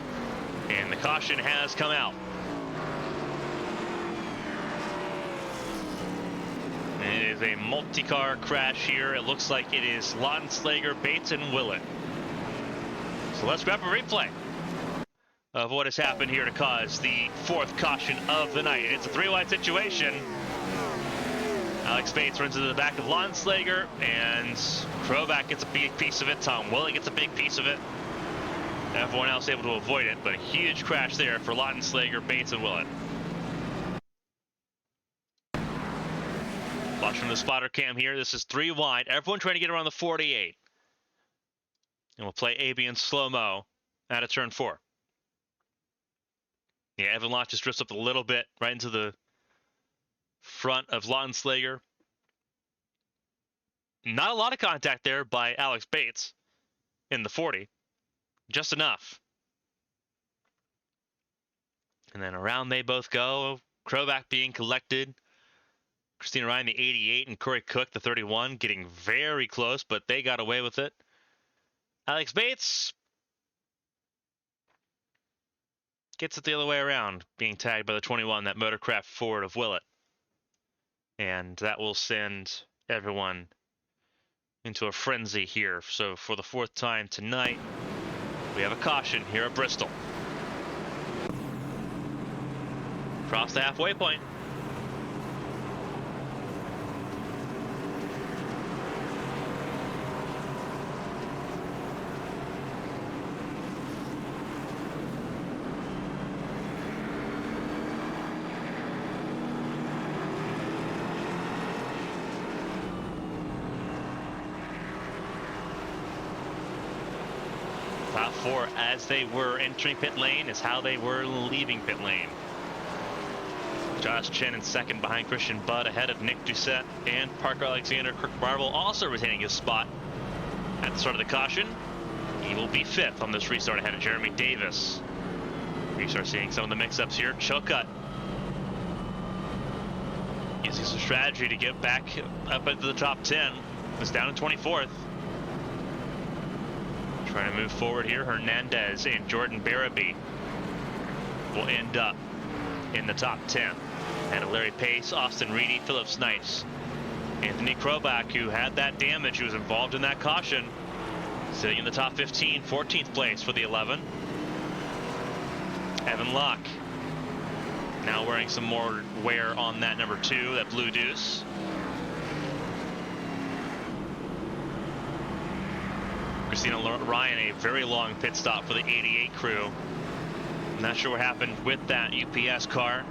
And the caution has come out. It is a multi-car crash here. It looks like it is Lautenschlager, Bates, and Willett. So let's grab a replay of what has happened here to cause the 4th caution of the night. It's a 3-wide situation. Alex Bates runs into the back of Lautenschlager, and Krovac gets a big piece of it. Tom Willett gets a big piece of it. Everyone else able to avoid it, but a huge crash there for Lautenschlager, Bates, and Willett. Watch from the spotter cam here. This is 3 wide. Everyone trying to get around the 48. And we'll play AB in slow-mo out of turn 4. Yeah, Evan Locke just drifts up a little bit right into the front of Lautenschlager. Not a lot of contact there by Alex Bates in the 40. Just enough. And then around they both go. Krobach being collected. Christina Ryan, the 88, and Corey Cook, the 31, getting very close, but they got away with it. Alex Bates gets it the other way around, being tagged by the 21, that Motorcraft Ford of Willett. And that will send everyone into a frenzy here. So for the 4th time tonight, we have a caution here at Bristol. Across the halfway point. Top 4 as they were entering pit lane is how they were leaving pit lane. Josh Chen in 2nd behind Christian Budd, ahead of Nick Doucette and Parker Alexander. Kirk Marvel also retaining his spot at the start of the caution. He will be 5th on this restart ahead of Jeremy Davis. You start seeing some of the mix-ups here. Chocut using some strategy to get back up into the top 10. It's down in 24th. Trying to move forward here. Hernandez and Jordan Barabee will end up in the top 10. And Larry Pace, Austin Reedy, Philip Snipes, Anthony Krobach, who had that damage, who was involved in that caution, sitting in the top 15, 14th place for the 11. Evan Locke now wearing some more wear on that number 2, that blue deuce. Christina Ryan, a very long pit stop for the 88 crew. I'm not sure what happened with that UPS car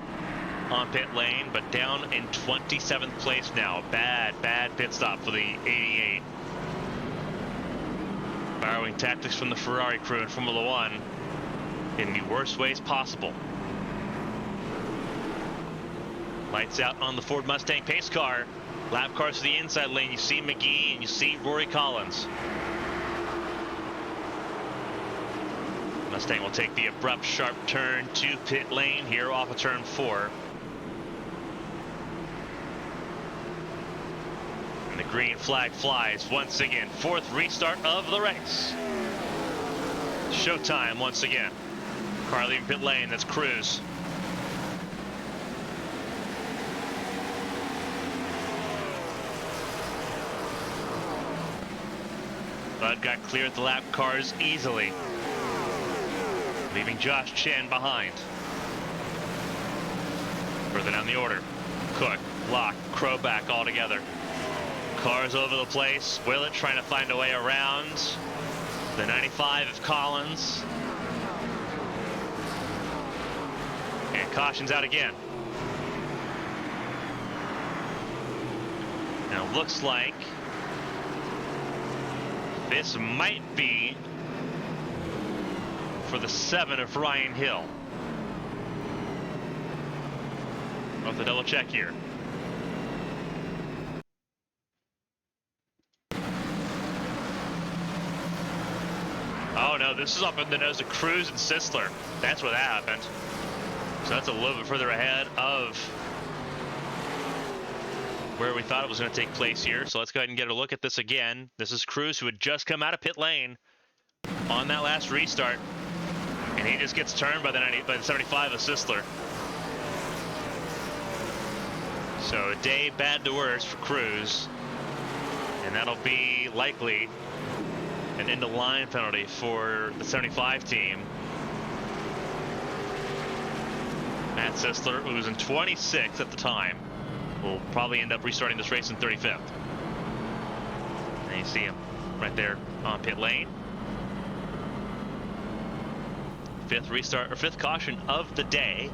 on pit lane, but down in 27th place now. Bad pit stop for the 88. Borrowing tactics from the Ferrari crew in Formula One in the worst ways possible. Lights out on the Ford Mustang pace car. Lap cars to the inside lane. You see McGee and you see Rory Collins. Mustang will take the abrupt, sharp turn to pit lane here off of turn 4. And the green flag flies once again. 4th restart of the race. Showtime once again. Car leaving pit lane, that's Cruz. Bud got clear at the lap cars easily, leaving Josh Chen behind. Further down the order, Cook, Locke, Krobach all together. Cars over the place. Willett trying to find a way around the 95 of Collins. And caution's out again. Now looks like this might be for the 7 of Ryan Hill. I'll have to double check here. Oh no, this is up in the nose of Cruz and Sisler. That's where that happened. So that's a little bit further ahead of where we thought it was going to take place here. So let's go ahead and get a look at this again. This is Cruz, who had just come out of pit lane on that last restart. And he just gets turned by the 75 of Sisler. So a day bad to worse for Cruz. And that'll be likely an end of line penalty for the 75 team. Matt Sisler, who was in 26th at the time, will probably end up restarting this race in 35th. And you see him right there on pit lane. 5th restart, or 5th caution of the day.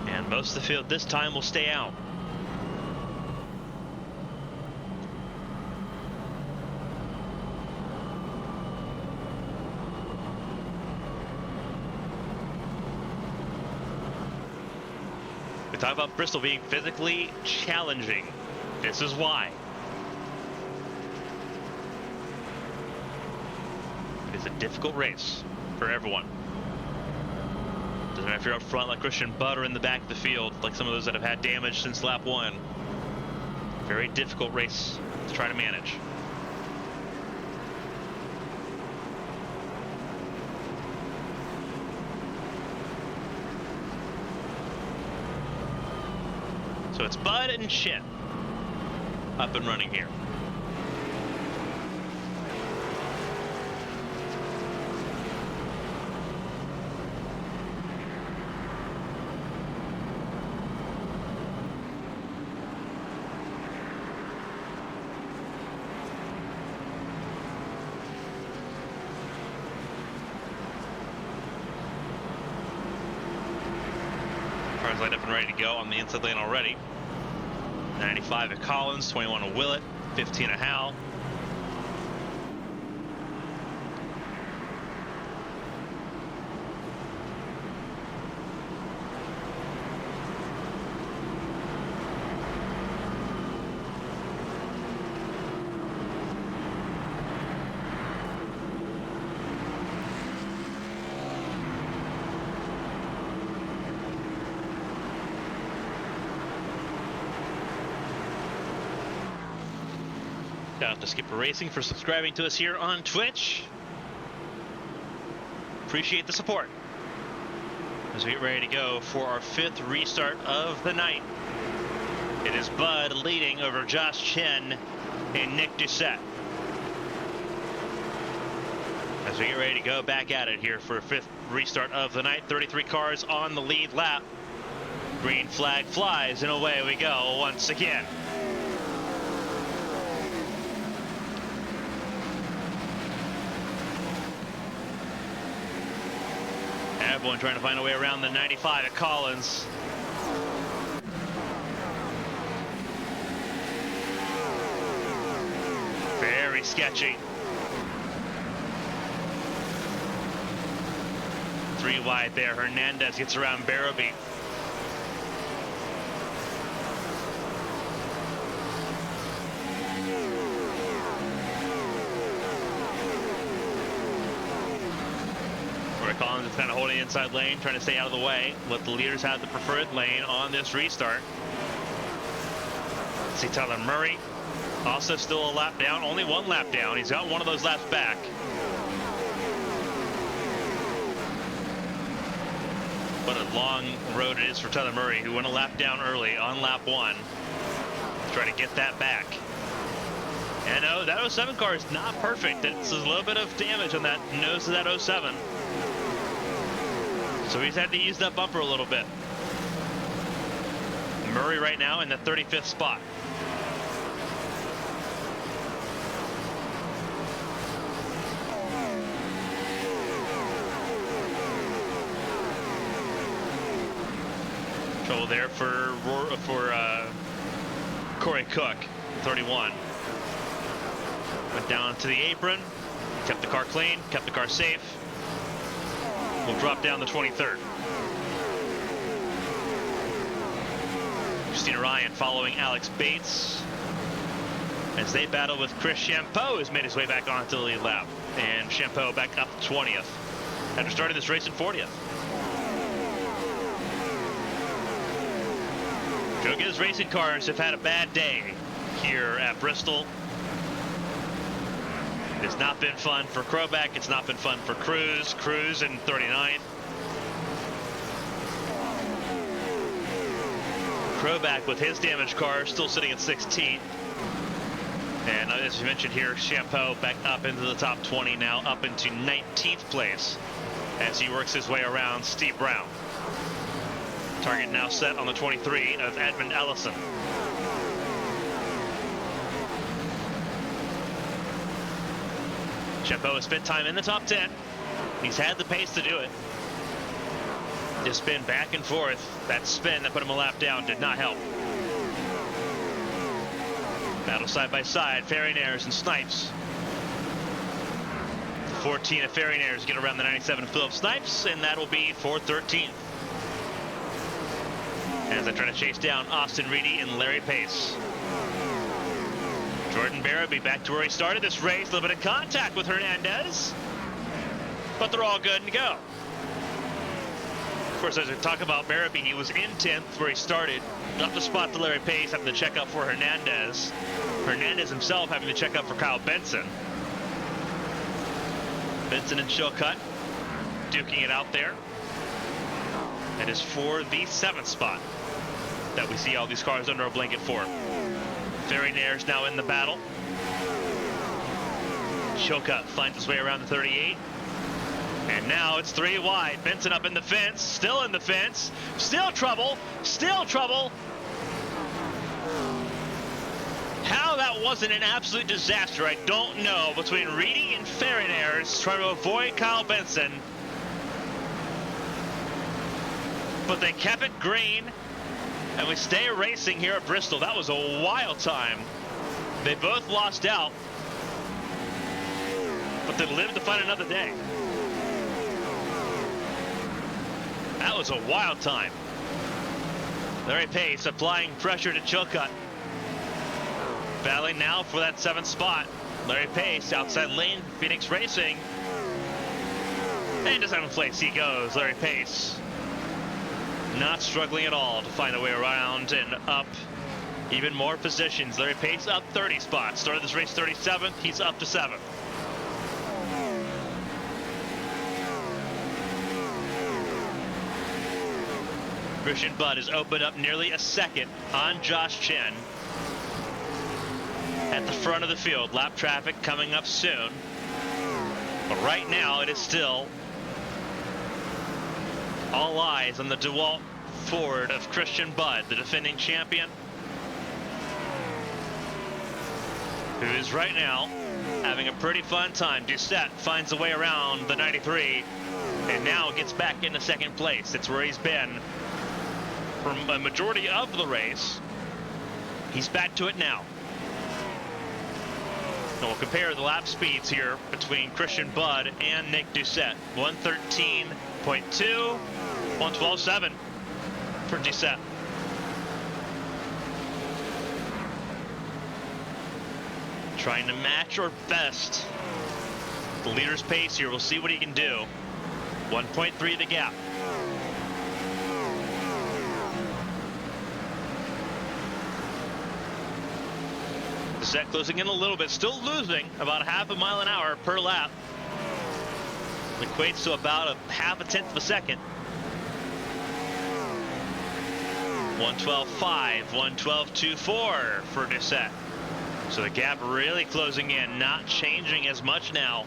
And most of the field this time will stay out. talk about Bristol being physically challenging. This is why. It is a difficult race for everyone. Doesn't matter if you're up front like Christian Budd or in the back of the field, like some of those that have had damage since lap 1. Very difficult race to try to manage. So it's Bud and Chip up and running here. Cars lined up and ready to go on the inside lane already. 95 at Collins, 21 at Willett, 15 at Howell. Shout out to Skipper Racing for subscribing to us here on Twitch. Appreciate the support. As we get ready to go for our 5th restart of the night. It is Bud leading over Josh Chen and Nick Doucette. As we get ready to go back at it here for a 5th restart of the night. 33 cars on the lead lap. Green flag flies and away we go once again. Everyone trying to find a way around the 95 at Collins. Very sketchy. 3 wide there. Hernandez gets around Barabee. Collins is kind of holding the inside lane, trying to stay out of the way. Let the leaders have the preferred lane on this restart. See Tyler Murray, also still a lap down, only 1 lap down. He's got one of those laps back. What a long road it is for Tyler Murray, who went a lap down early on lap 1. Trying to get that back. And oh, that 07 car is not perfect. It's a little bit of damage on that nose of that 07. So he's had to use that bumper a little bit. Murray right now in the 35th spot. Trouble there for Corey Cook, 31. Went down to the apron, kept the car clean, kept the car safe. Will drop down the 23rd. Christina Ryan following Alex Bates as they battle with Chris Champeau, who's made his way back onto the lead lap. And Champeau back up to 20th after starting this race in 40th. Joe Gibbs racing cars have had a bad day here at Bristol. It's not been fun for Crowback. It's not been fun for Cruz. Cruz in 39th. Crowback with his damaged car still sitting at 16th. And as you mentioned here, Champeau back up into the top 20 now, up into 19th place as he works his way around Steve Brown. Target now set on the 23 of Edmund Ellison. Champeau has spent time in the top 10. He's had the pace to do it. Just been back and forth. That spin that put him a lap down did not help. Battle side by side, Farinaires and Snipes. 14 of Farinaires get around the 97 of Philip Snipes, and that'll be for 13th. as they try to chase down Austin Reedy and Larry Pace. Jordan Barabee back to where he started this race. A little bit of contact with Hernandez, but they're all good to go. Of course, as we talk about Barabee, he was in 10th where he started. Up the spot to Larry Pace, having to check up for Hernandez. Hernandez himself having to check up for Kyle Benson. Benson and Chilcutt duking it out there. It is for the 7th spot that we see all these cars under a blanket for. Ferry-Nair's now in the battle. Chilcutt finds his way around the 38. And now it's 3 wide. Benson up in the fence, still in the fence. Still trouble, still trouble. How that wasn't an absolute disaster, I don't know, between Reedy and Ferry-Nair's trying to avoid Kyle Benson. But they kept it green, and we stay racing here at Bristol. That was a wild time. They both lost out, but they lived to fight another day. That was a wild time. Larry Pace applying pressure to Chilcutt. Battling now for that 7th spot. Larry Pace, outside lane, Phoenix Racing. And to 7th place he goes, Larry Pace. Not struggling at all to find a way around and up even more positions. Larry Pace up 30 spots. Started this race 37th, he's up to 7th. Christian Budd has opened up nearly a second on Josh Chen at the front of the field. Lap traffic coming up soon. But right now it is still all eyes on the DeWalt Ford of Christian Budd, the defending champion, who is right now having a pretty fun time. Doucette finds a way around the 93 and now gets back into 2nd place. It's where he's been for a majority of the race. He's back to it now. And we'll compare the lap speeds here between Christian Budd and Nick Doucette. 113.2, 112.7 for Doucette. Trying to match or best the leader's pace here. We'll see what he can do. 1.3 the gap. Doucette closing in a little bit, still losing about half a mile an hour per lap. Equates to about a half a tenth of a second. 112.5, 112.24 for Doucette. So the gap really closing in, not changing as much now.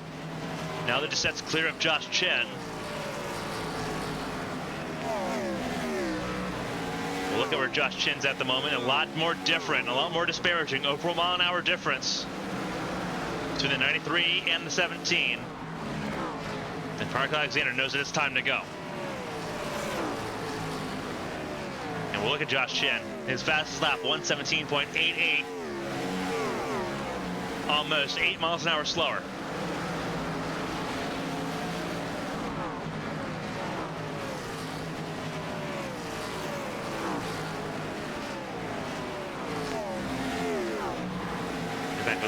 Now that Doucette's clear of Josh Chen. We'll look at where Josh Chen's at the moment. A lot more different, a lot more disparaging. Over a mile an hour difference between the 93 and the 17. And Parker Alexander knows that it's time to go. And we'll look at Josh Chen. His fastest lap, 117.88. Almost 8 miles an hour slower.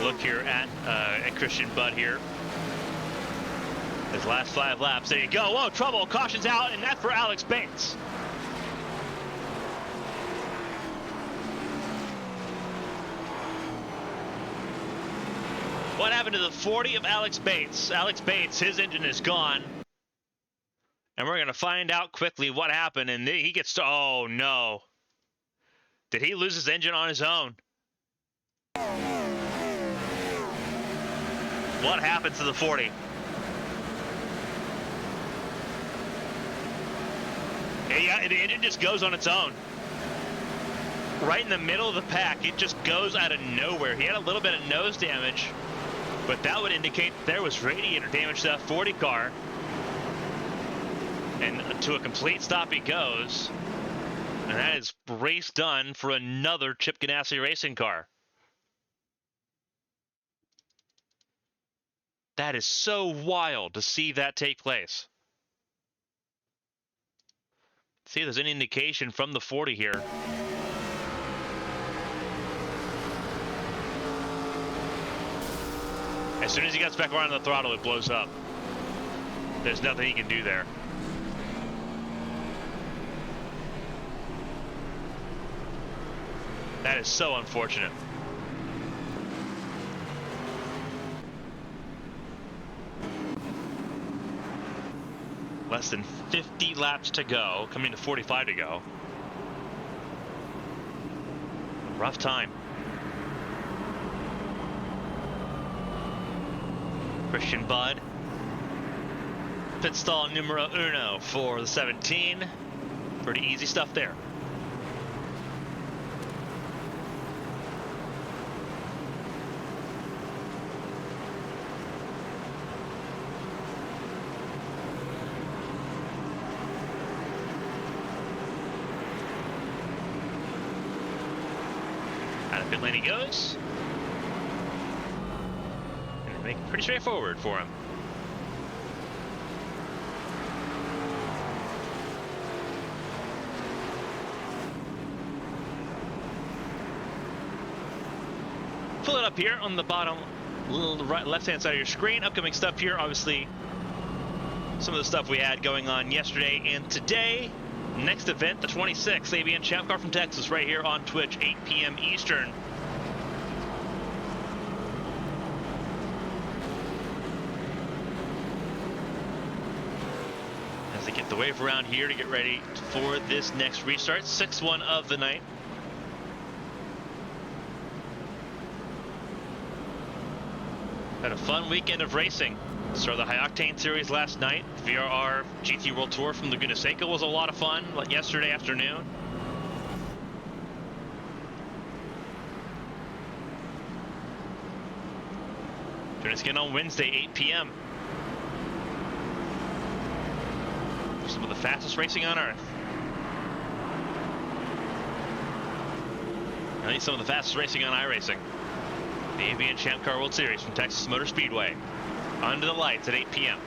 Look here at Christian Budd here. His last 5 laps. There you go. Whoa, trouble. Caution's out, and that's for Alex Bates. What happened to the 40 of Alex Bates? Alex Bates, his engine is gone. And we're going to find out quickly what happened. And he gets to, oh no. Did he lose his engine on his own? What happens to the 40? Yeah, the engine just goes on its own. Right in the middle of the pack, it just goes out of nowhere. He had a little bit of nose damage, but that would indicate there was radiator damage to that 40 car. And to a complete stop he goes. And that is race done for another Chip Ganassi racing car. That is so wild to see that take place. See if there's any indication from the 40 here. As soon as he gets back around the throttle, it blows up. There's nothing he can do there. That is so unfortunate. Less than 50 laps to go, coming to 45 to go. Rough time. Christian Budd. Pit stall numero uno for the 17. Pretty easy stuff there. Out of pit lane he goes. And make it pretty straightforward for him. Pull it up here on the bottom left-hand side of your screen. Upcoming stuff here, obviously, some of the stuff we had going on yesterday and today. Next event, the 26th ABN Champ Car from Texas, right here on Twitch, 8 p.m. Eastern. As they get the wave around here to get ready for this next restart, 6-1 of the night. Had a fun weekend of racing. Started the High Octane Series last night. VRR GT World Tour from Laguna Seca was a lot of fun yesterday afternoon. Join us again on Wednesday, 8 p.m. Some of the fastest racing on Earth. At least some of the fastest racing on iRacing. The ABN Champ Car World Series from Texas Motor Speedway. Under the lights at 8 p.m.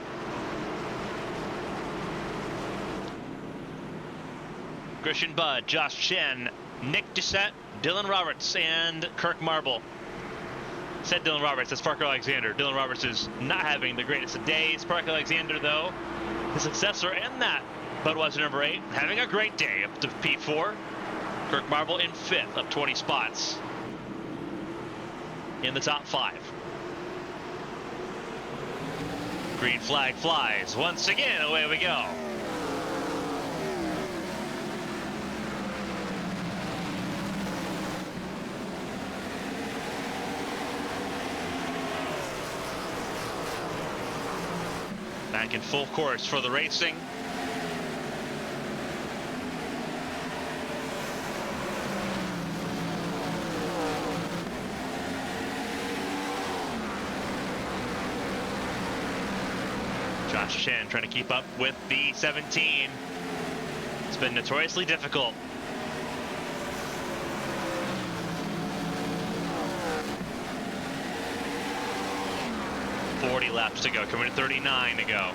Christian Budd, Josh Chen, Nick Doucette, Dylan Roberts, and Kirk Marble. Said Dylan Roberts, that's Parker Alexander. Dylan Roberts is not having the greatest of days. Parker Alexander, though, his successor in that Budweiser number 8, having a great day up to P4. Kirk Marble in 5th, up 20 spots in the top 5. Green flag flies. Once again, away we go. Back in full course for the racing. Josh Chen trying to keep up with the 17. It's been notoriously difficult. .40 laps to go, coming to 39 to go.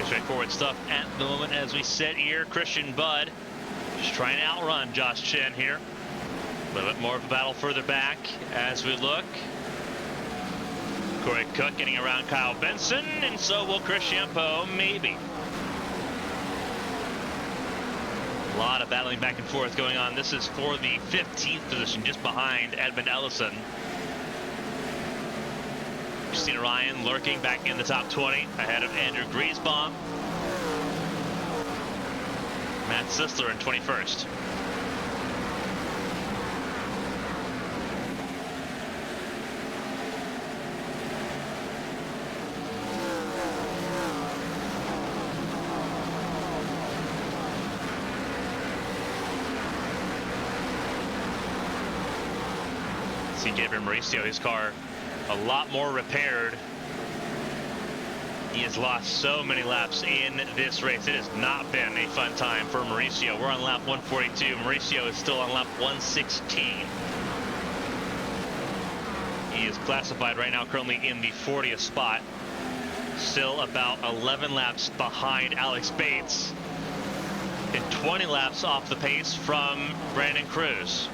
Straightforward stuff at the moment as we sit here. Christian Budd just trying to outrun Josh Chen here. A little bit more of a battle further back as we look. Corey Cook getting around Kyle Benson, and so will Chris Champeau, maybe. A lot of battling back and forth going on. This is for the 15th position, just behind Edmund Ellison. Christina Ryan lurking back in the top 20, ahead of Andrew Griesbaum. Matt Sisler in 21st. See Gabriel Mauricio, his car a lot more repaired. He has lost so many laps in this race. It has not been a fun time for Mauricio. We're on lap 142. Mauricio is still on lap 116. He is classified right now currently in the 40th spot. Still about 11 laps behind Alex Bates. And 20 laps off the pace from Brandon Cruz.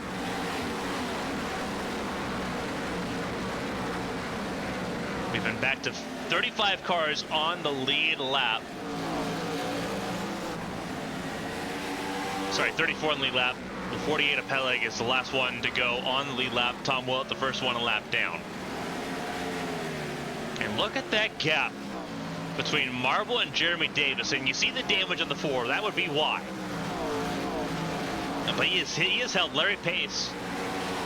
We've been back to 35 cars on the lead lap. Sorry, 34 on the lead lap. The 48 of Peleg is the last one to go on the lead lap. Tom Willett, the first one a lap down. And look at that gap between Marble and Jeremy Davis. And you see the damage on the 4. That would be why. But he has held Larry Pace,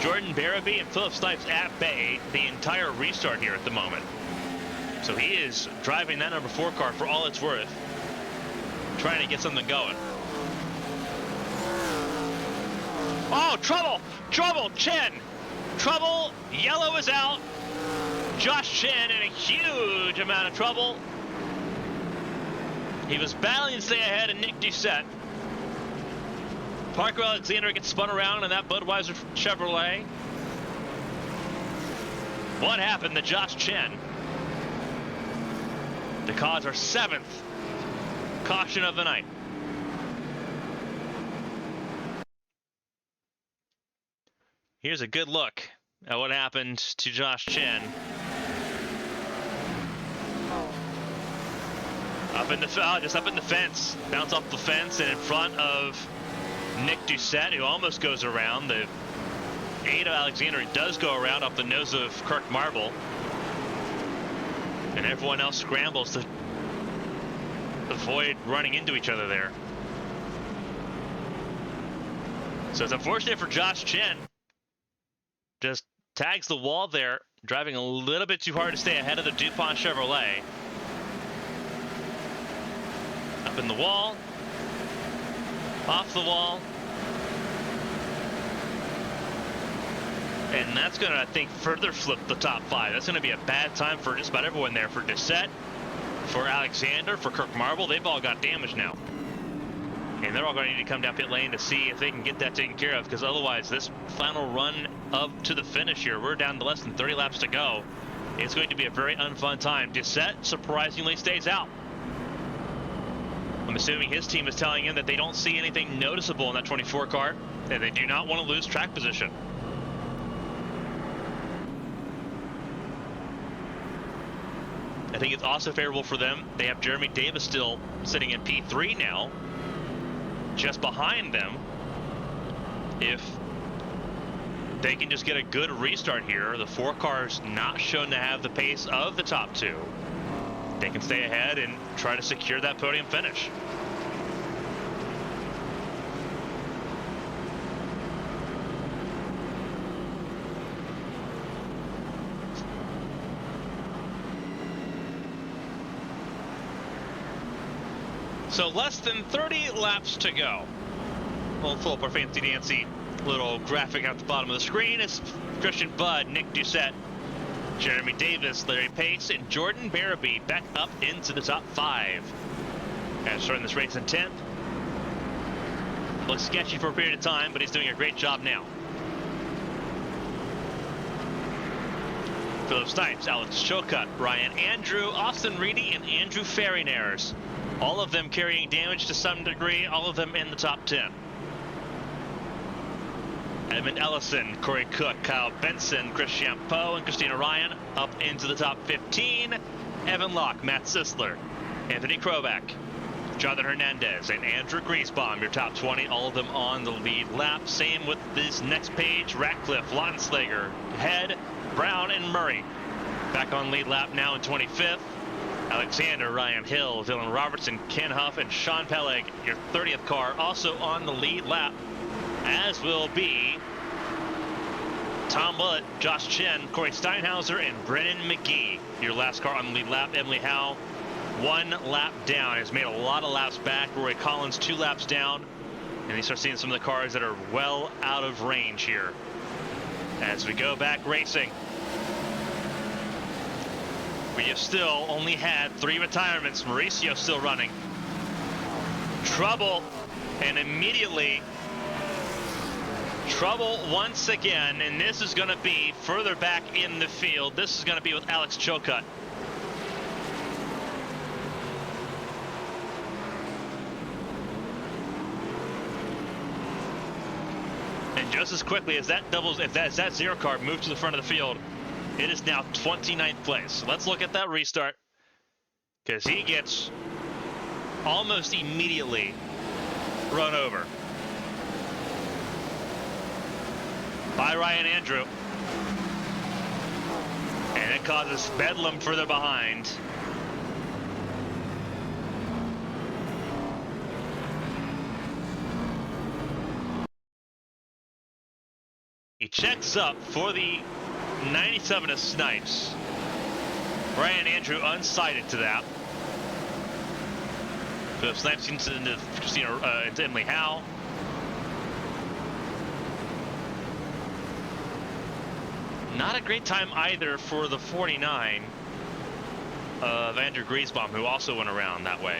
Jordan Barabee, and Philip Snipes at bay the entire restart here at the moment. So he is driving that number 4 car for all it's worth, trying to get something going. Oh, trouble! Trouble! Chen! Trouble! Yellow is out. Josh Chen in a huge amount of trouble. He was battling to stay ahead of Nick Doucette. Parker Alexander gets spun around in that Budweiser Chevrolet. What happened to Josh Chen? To cause our 7th caution of the night. Here's a good look at what happened to Josh Chen. Just up in the fence. Bounce off the fence and in front of Nick Doucette, who almost goes around. The 8 of Alexander does go around off the nose of Kirk Marble. And everyone else scrambles to avoid running into each other there. So it's unfortunate for Josh Chen. Just tags the wall there, driving a little bit too hard to stay ahead of the DuPont Chevrolet. Up in the wall. Off the wall. And that's going to, I think, further flip the top 5. That's going to be a bad time for just about everyone there. For Doucette, for Alexander, for Kirk Marble. They've all got damage now. And they're all going to need to come down pit lane to see if they can get that taken care of, because otherwise this final run up to the finish here, we're down to less than 30 laps to go. It's going to be a very unfun time. Doucette surprisingly stays out. I'm assuming his team is telling him that they don't see anything noticeable in that 24 car, and they do not want to lose track position. I think it's also favorable for them. They have Jeremy Davis still sitting in P3 now, just behind them. If they can just get a good restart here, the 4 cars not shown to have the pace of the top 2. They can stay ahead and try to secure that podium finish. So less than 30 laps to go. We'll pull up our fancy dancy little graphic at the bottom of the screen. It's Christian Budd, Nick Doucette, Jeremy Davis, Larry Pace, and Jordan Barabee back up into the top 5. And starting this race in 10th. Looks sketchy for a period of time, but he's doing a great job now. Philip Snipes, Alex Chilcutt, Ryan Andrew, Austin Reedy, and Andrew Ferrinares. All of them carrying damage to some degree, all of them in the top 10. Edmund Ellison, Corey Cook, Kyle Benson, Chris Champeau, and Christina Ryan up into the top 15. Evan Locke, Matt Sisler, Anthony Kroback, Jonathan Hernandez, and Andrew Griesbaum, your top 20, all of them on the lead lap. Same with this next page, Ratcliffe, Lautenslager, Head, Brown, and Murray. Back on lead lap now in 25th. Alexander, Ryan Hill, Dylan Robertson, Ken Huff, and Sean Peleg, your 30th car, also on the lead lap, as will be Tom Willett, Josh Chen, Corey Steinhauser, and Brennan McGee. Your last car on the lead lap. Emily Howe, 1 lap down. Has made a lot of laps back. Roy Collins, 2 laps down. And you start seeing some of the cars that are well out of range here. as we go back racing. We have still only had 3 retirements. Mauricio still running. Trouble, and immediately trouble once again, and this is going to be further back in the field. This is going to be with Alex Chilcutt. And just as quickly as that that 0 car moved to the front of the field, it is now 29th place. So let's look at that restart, because he gets almost immediately run over by Ryan Andrew, and it causes bedlam further behind. He checks up for the 97 of Snipes. Ryan Andrew unsighted to that. So Snipes into Emily Howe. Not a great time either for the 49 of Andrew Griesbaum, who also went around that way.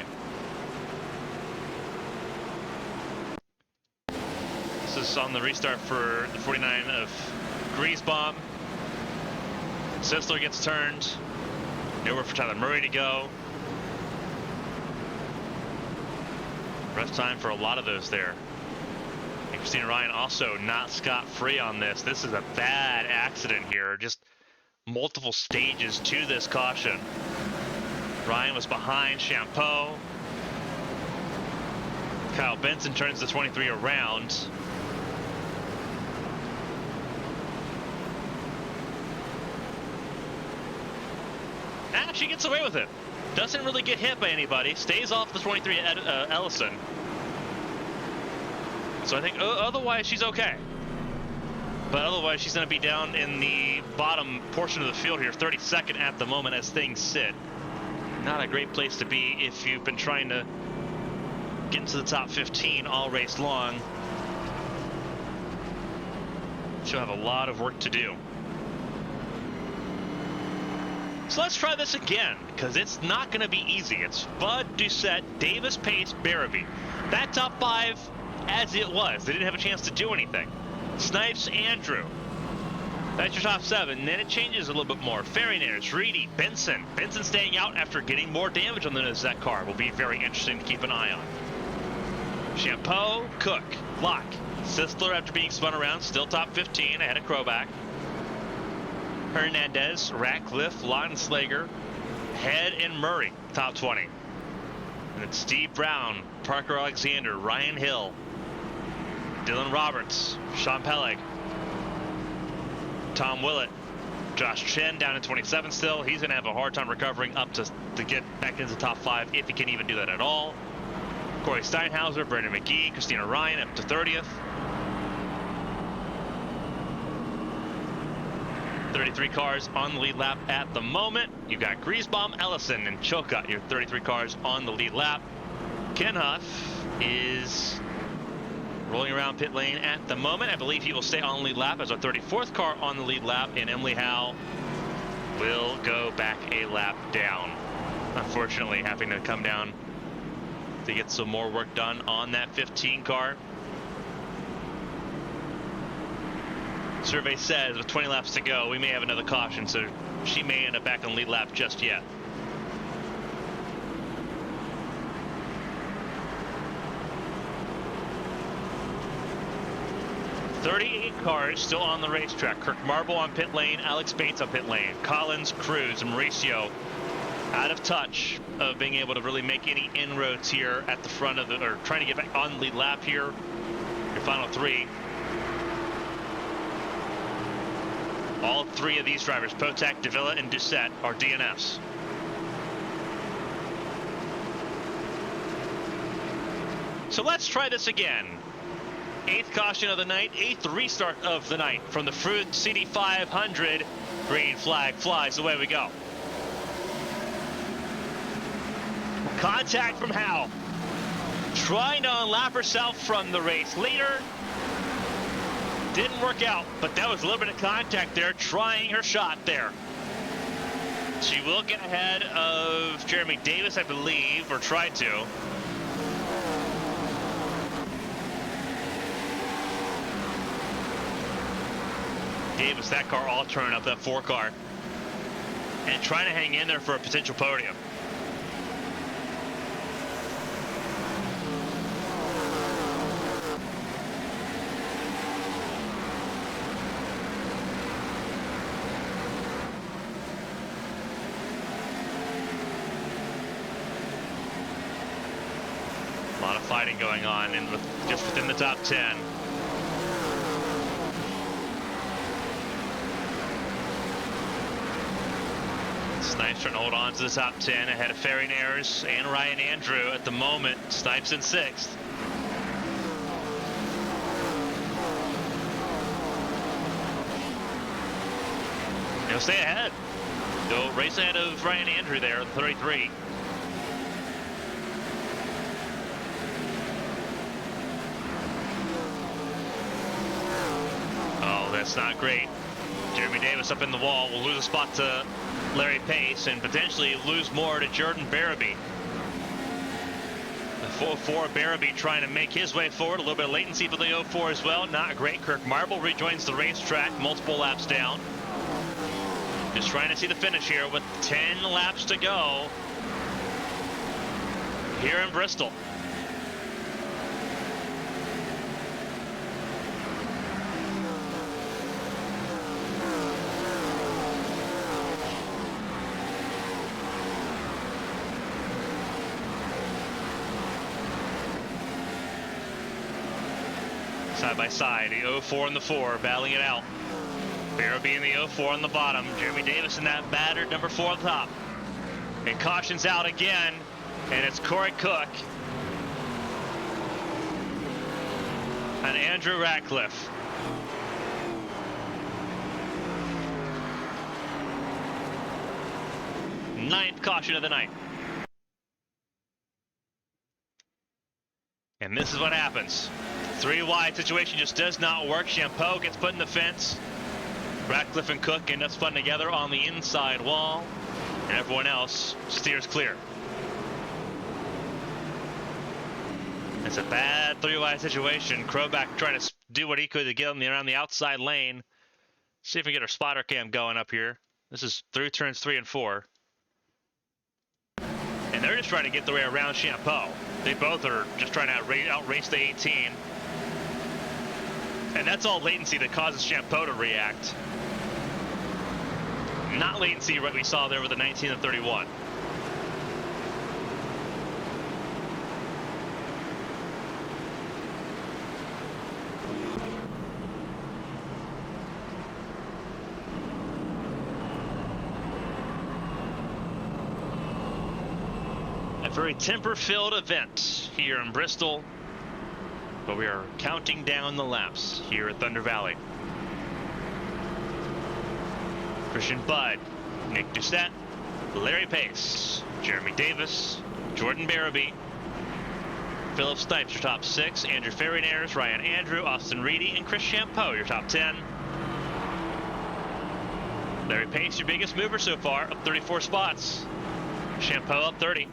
This is on the restart for the 49 of Griesbaum. Sisler gets turned. Nowhere for Tyler Murray to go. Rough time for a lot of those there. And Christina Ryan also not scot-free on this. This is a bad accident here. Just multiple stages to this caution. Ryan was behind Champeau. Kyle Benson turns the 23 around. She gets away with it. Doesn't really get hit by anybody. Stays off the 23 Ellison. So I think otherwise she's okay. But otherwise she's going to be down in the bottom portion of the field here, 32nd at the moment as things sit. Not a great place to be if you've been trying to get into the top 15 all race long. She'll have a lot of work to do. So let's try this again, because it's not going to be easy. It's Bud, Doucette, Davis, Pace, Barabee. That top 5 as it was. They didn't have a chance to do anything. Snipes, Andrew. That's your top 7. Then it changes a little bit more. Ferry-Nares, Reedy, Benson. Benson staying out after getting more damage on the nose of that car. Will be very interesting to keep an eye on. Champeau, Cook, Locke. Sisler, after being spun around, still top 15 ahead of Kroback. Hernandez, Ratcliffe, Lautenslager, Head, and Murray, top 20. And then Steve Brown, Parker Alexander, Ryan Hill, Dylan Roberts, Sean Pellig, Tom Willett, Josh Chen down in 27 still. He's going to have a hard time recovering up to get back into the top 5, if he can even do that at all. Corey Steinhauser, Brandon McGee, Christina Ryan up to 30th. 33 cars on the lead lap at the moment. You've got Griesbaum, Ellison, and Chilcutt, your 33 cars on the lead lap. Ken Huff is rolling around pit lane at the moment. I believe he will stay on the lead lap as our 34th car on the lead lap, and Emily Howe will go back a lap down. Unfortunately, having to come down to get some more work done on that 15 car. Survey says with 20 laps to go, we may have another caution, so she may end up back on lead lap just yet. "38 cars still on the racetrack. Kirk Marble on pit lane, Alex Bates on pit lane, Collins, Cruz, and Mauricio out of touch of being able to really make any inroads here at the front of the, or trying to get back on the lead lap here. Your final 3. All 3 of these drivers, Potak, Davila, and Doucette, are DNFs. So let's try this again. 8th caution of the night, 8th restart of the night from the Fruit CD500. Green flag flies, away we go. Contact from Howe. Trying to unlap herself from the race leader. Didn't work out, but that was a little bit of contact there, trying her shot there. She will get ahead of Jeremy Davis, I believe, or tried to. Davis, that car all turning up, that 4 car. And trying to hang in there for a potential podium. A lot of fighting going on just within the top 10. Snipes trying to hold on to the top 10 ahead of Ferry Nares and Ryan Andrew at the moment. Snipes in 6th. He'll stay ahead. He'll race ahead of Ryan Andrew there at 33. Oh, that's not great. Jeremy Davis up in the wall will lose a spot to Larry Pace and potentially lose more to Jordan Barabee. The 4-4 Barabee trying to make his way forward. A little bit of latency for the 0-4 as well. Not great. Kirk Marble rejoins the racetrack, multiple laps down. Just trying to see the finish here with 10 laps to go here in Bristol. Side by side, the 0-4 and the 4 battling it out. Barabee in the 0-4 on the bottom. Jeremy Davis in that battered number 4 on top. And caution's out again, and it's Corey Cook and Andrew Ratcliffe. Ninth caution of the night. And this is what happens. 3 wide situation just does not work. Champeau gets put in the fence. Ratcliffe and Cook end up spun together on the inside wall. And everyone else steers clear. It's a bad 3 wide situation. Kroback trying to do what he could to get them around the outside lane. See if we can get our spotter cam going up here. This is through turns 3 and 4. And they're just trying to get their way around Champeau. They both are just trying to outrace the 18. And that's all latency that causes Champeau to react. Not latency what we saw there with the 19 and 31. A very temper-filled event here in Bristol, but we are counting down the laps here at Thunder Valley. Christian Budd, Nick Doucette, Larry Pace, Jeremy Davis, Jordan Barabee, Philip Snipes, your top 6, Andrew Ferry Nares, Ryan Andrew, Austin Reedy, and Chris Champeau, your top 10. Larry Pace, your biggest mover so far, up 34 spots. Champeau up 30.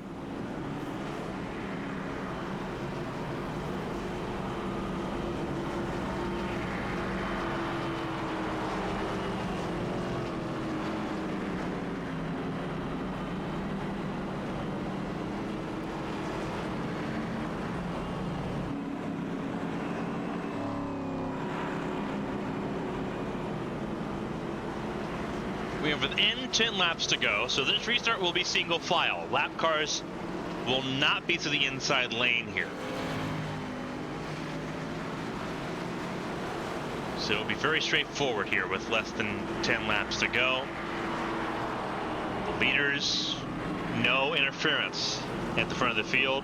We are within 10 laps to go, so this restart will be single file. Lap cars will not be to the inside lane here. So it'll be very straightforward here with less than 10 laps to go. The leaders, no interference at the front of the field.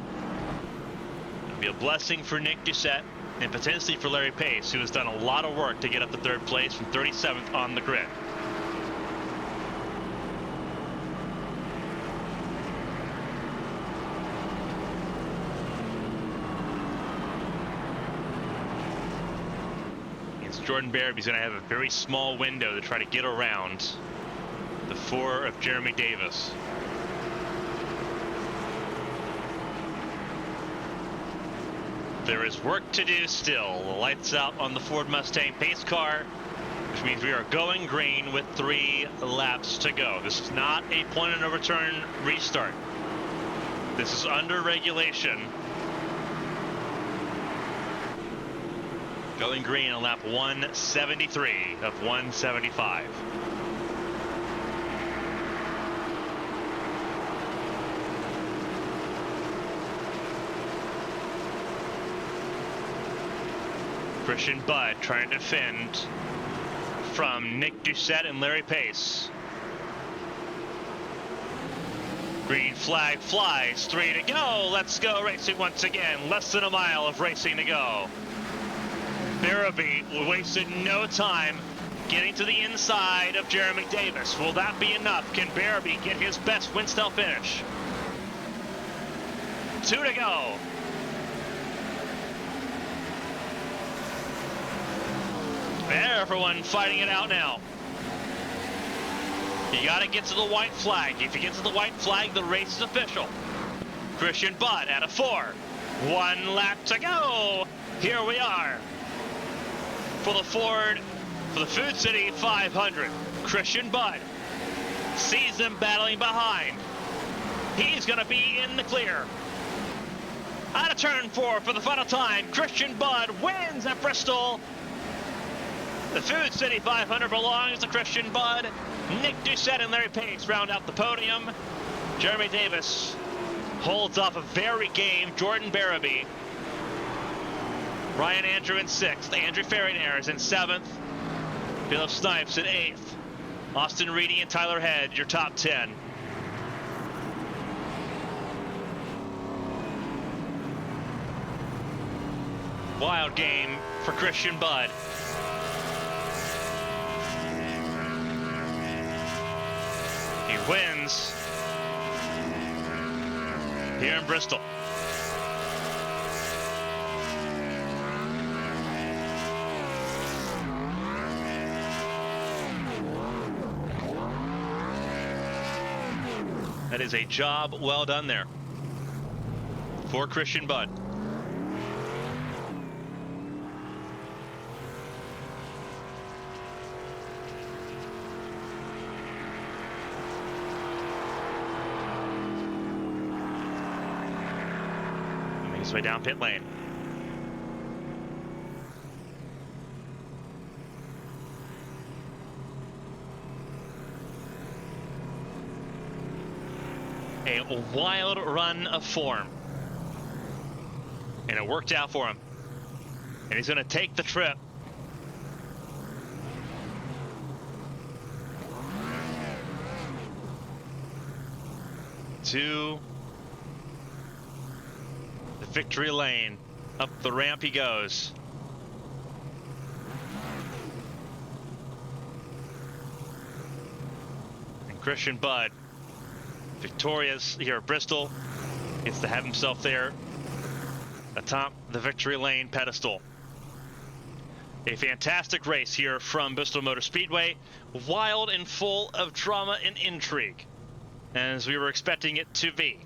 It'll be a blessing for Nick Doucette and potentially for Larry Pace, who has done a lot of work to get up to 3rd place from 37th on the grid. Jordan Baraby's going to have a very small window to try to get around the 4 of Jeremy Davis. There is work to do still. The lights out on the Ford Mustang pace car, which means we are going green with 3 laps to go. This is not a point of no return restart. This is under regulation. Going green on lap 173 of 175. Christian Budd trying to defend from Nick Doucette and Larry Pace. Green flag flies, 3 to go. Let's go racing once again. Less than a mile of racing to go. Baraby wasted no time getting to the inside of Jeremy Davis. Will that be enough? Can Baraby get his best Winstel finish? 2 to go. Everyone fighting it out now. You got to get to the white flag. If you get to the white flag, the race is official. Christian Budd at a 4. 1 lap to go. Here we are for the Food City 500. Christian Budd sees them battling behind. He's going to be in the clear. Out of turn 4 for the final time. Christian Budd wins at Bristol. The Food City 500 belongs to Christian Budd. Nick Doucette and Larry Pace round out the podium. Jeremy Davis holds off a very game Jordan Baraby. Ryan Andrew in 6th. Andrew Ferrinair is in 7th. Philip Snipes in 8th. Austin Reedy and Tyler Head, your top 10. Wild game for Christian Budd. He wins here in Bristol. That is a job well done there for Christian Budd. His way down pit lane. A wild run of form. And it worked out for him. And he's going to take the trip. To the victory lane. Up the ramp he goes. And Christian Budd, victorious here at Bristol, gets to have himself there atop the victory lane pedestal. A fantastic race here from Bristol Motor Speedway, wild and full of drama and intrigue, as we were expecting it to be.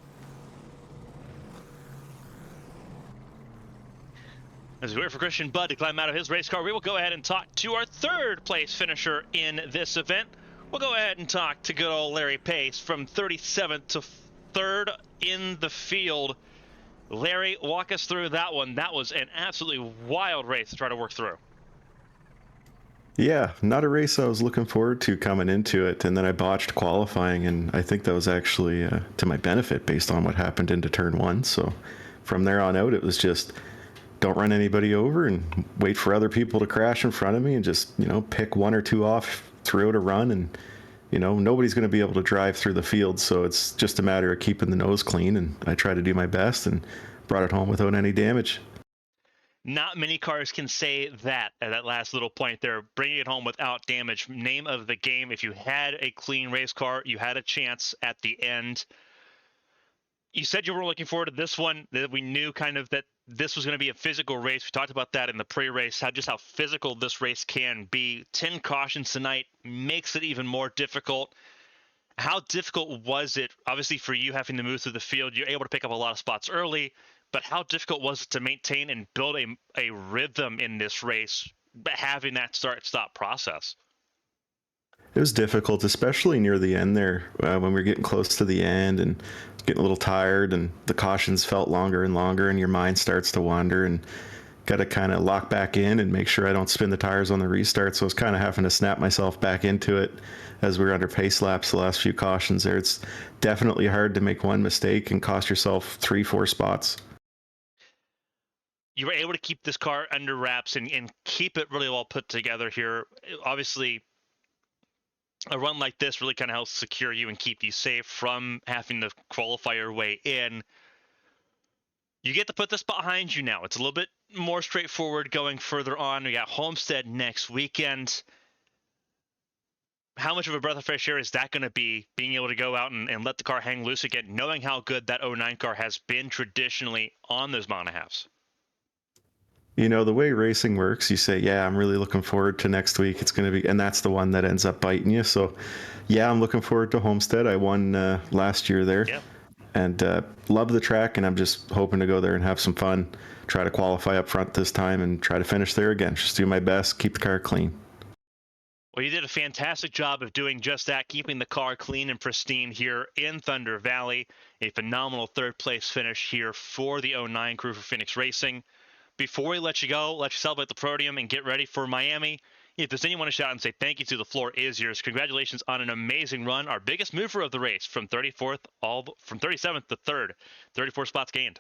As we wait for Christian Budd to climb out of his race car, we will go ahead and talk to our 3rd place finisher in this event. We'll go ahead and talk to good old Larry Pace from 37th to 3rd in the field. Larry, walk us through that one. That was an absolutely wild race to try to work through. Yeah, not a race I was looking forward to coming into it, and then I botched qualifying, and I think that was actually to my benefit based on what happened into turn 1. So from there on out, it was just don't run anybody over and wait for other people to crash in front of me and just, pick 1 or 2 off throughout a run. And, nobody's going to be able to drive through the field. So it's just a matter of keeping the nose clean. And I tried to do my best and brought it home without any damage. Not many cars can say that at that last little point there, bringing it home without damage. Name of the game. If you had a clean race car, you had a chance at the end. You said you were looking forward to this one, that we knew kind of that this was going to be a physical race. We talked about that in the pre-race, how physical this race can be. 10 cautions tonight makes it even more difficult. How difficult was it, obviously, for you having to move through the field? You're able to pick up a lot of spots early, but how difficult was it to maintain and build a rhythm in this race, having that start-stop process? It was difficult, especially near the end there, when we were getting close to the end and getting a little tired, and the cautions felt longer and longer, and your mind starts to wander, and got to kind of lock back in and make sure I don't spin the tires on the restart. So I was kind of having to snap myself back into it as we were under pace laps the last few cautions there. It's definitely hard to make one mistake and cost yourself 3-4 spots. You were able to keep this car under wraps and keep it really well put together here. Obviously, a run like this really kind of helps secure you and keep you safe from having to qualify your way in. You get to put this behind you now. It's a little bit more straightforward going further on. We got Homestead next weekend. How much of a breath of fresh air is that going to be, being able to go out and let the car hang loose again, knowing how good that 09 car has been traditionally on those mile and a halves? You know, the way racing works, you say, yeah, I'm really looking forward to next week. It's going to be, and that's the one that ends up biting you. So, yeah, I'm looking forward to Homestead. I won last year there. Yep. And love the track, and I'm just hoping to go there and have some fun, try to qualify up front this time, and try to finish there again. Just do my best, keep the car clean. Well, you did a fantastic job of doing just that, keeping the car clean and pristine here in Thunder Valley. A phenomenal third-place finish here for the 09 crew for Phoenix Racing. Before we let you go, let you celebrate the podium and get ready for Miami. If there's anyone to shout and say thank you to, the floor is yours. Congratulations on an amazing run. Our biggest mover of the race from 37th to 3rd. 34 spots gained.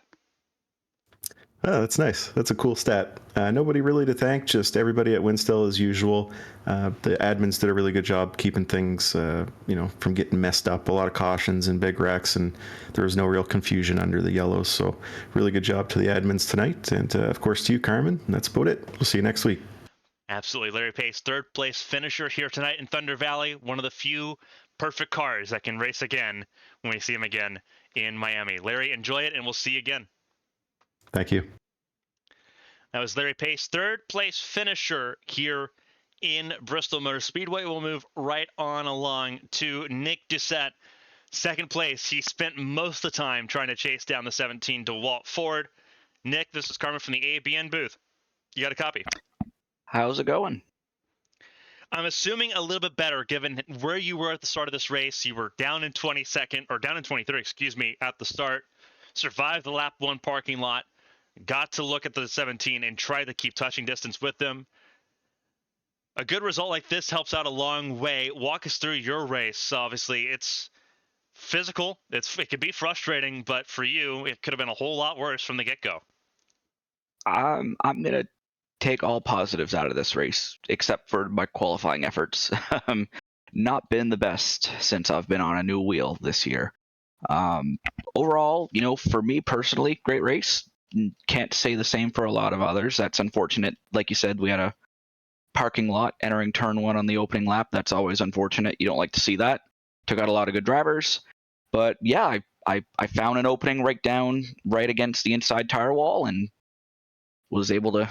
Oh, that's nice. That's a cool stat. Nobody really to thank, just everybody at Winstel as usual. The admins did a really good job keeping things, from getting messed up. A lot of cautions and big wrecks, and there was no real confusion under the yellows. So really good job to the admins tonight. And of course to you, Carmen. And that's about it. We'll see you next week. Absolutely. Larry Pace, third place finisher here tonight in Thunder Valley. One of the few perfect cars that can race again when we see him again in Miami. Larry, enjoy it, and we'll see you again. Thank you. That was Larry Pace, third place finisher here in Bristol Motor Speedway. We'll move right on along to Nick Doucette, second place. He spent most of the time trying to chase down the 17 to Walt Ford. Nick, this is Carmen from the ABN booth. You got a copy? How's it going? I'm assuming a little bit better given where you were at the start of this race. You were down in 23rd, at the start. Survived the lap 1 parking lot. Got to look at the 17 and try to keep touching distance with them. A good result like this helps out a long way. Walk us through your race. Obviously, it's physical. It could be frustrating, but for you, it could have been a whole lot worse from the get-go. I'm going to take all positives out of this race, except for my qualifying efforts. Not been the best since I've been on a new wheel this year. Overall, for me personally, great race. Can't say the same for a lot of others. That's unfortunate. Like you said, we had a parking lot entering turn 1 on the opening lap. That's always unfortunate. You don't like to see that. Took out a lot of good drivers. But yeah, I found an opening right against the inside tire wall and was able to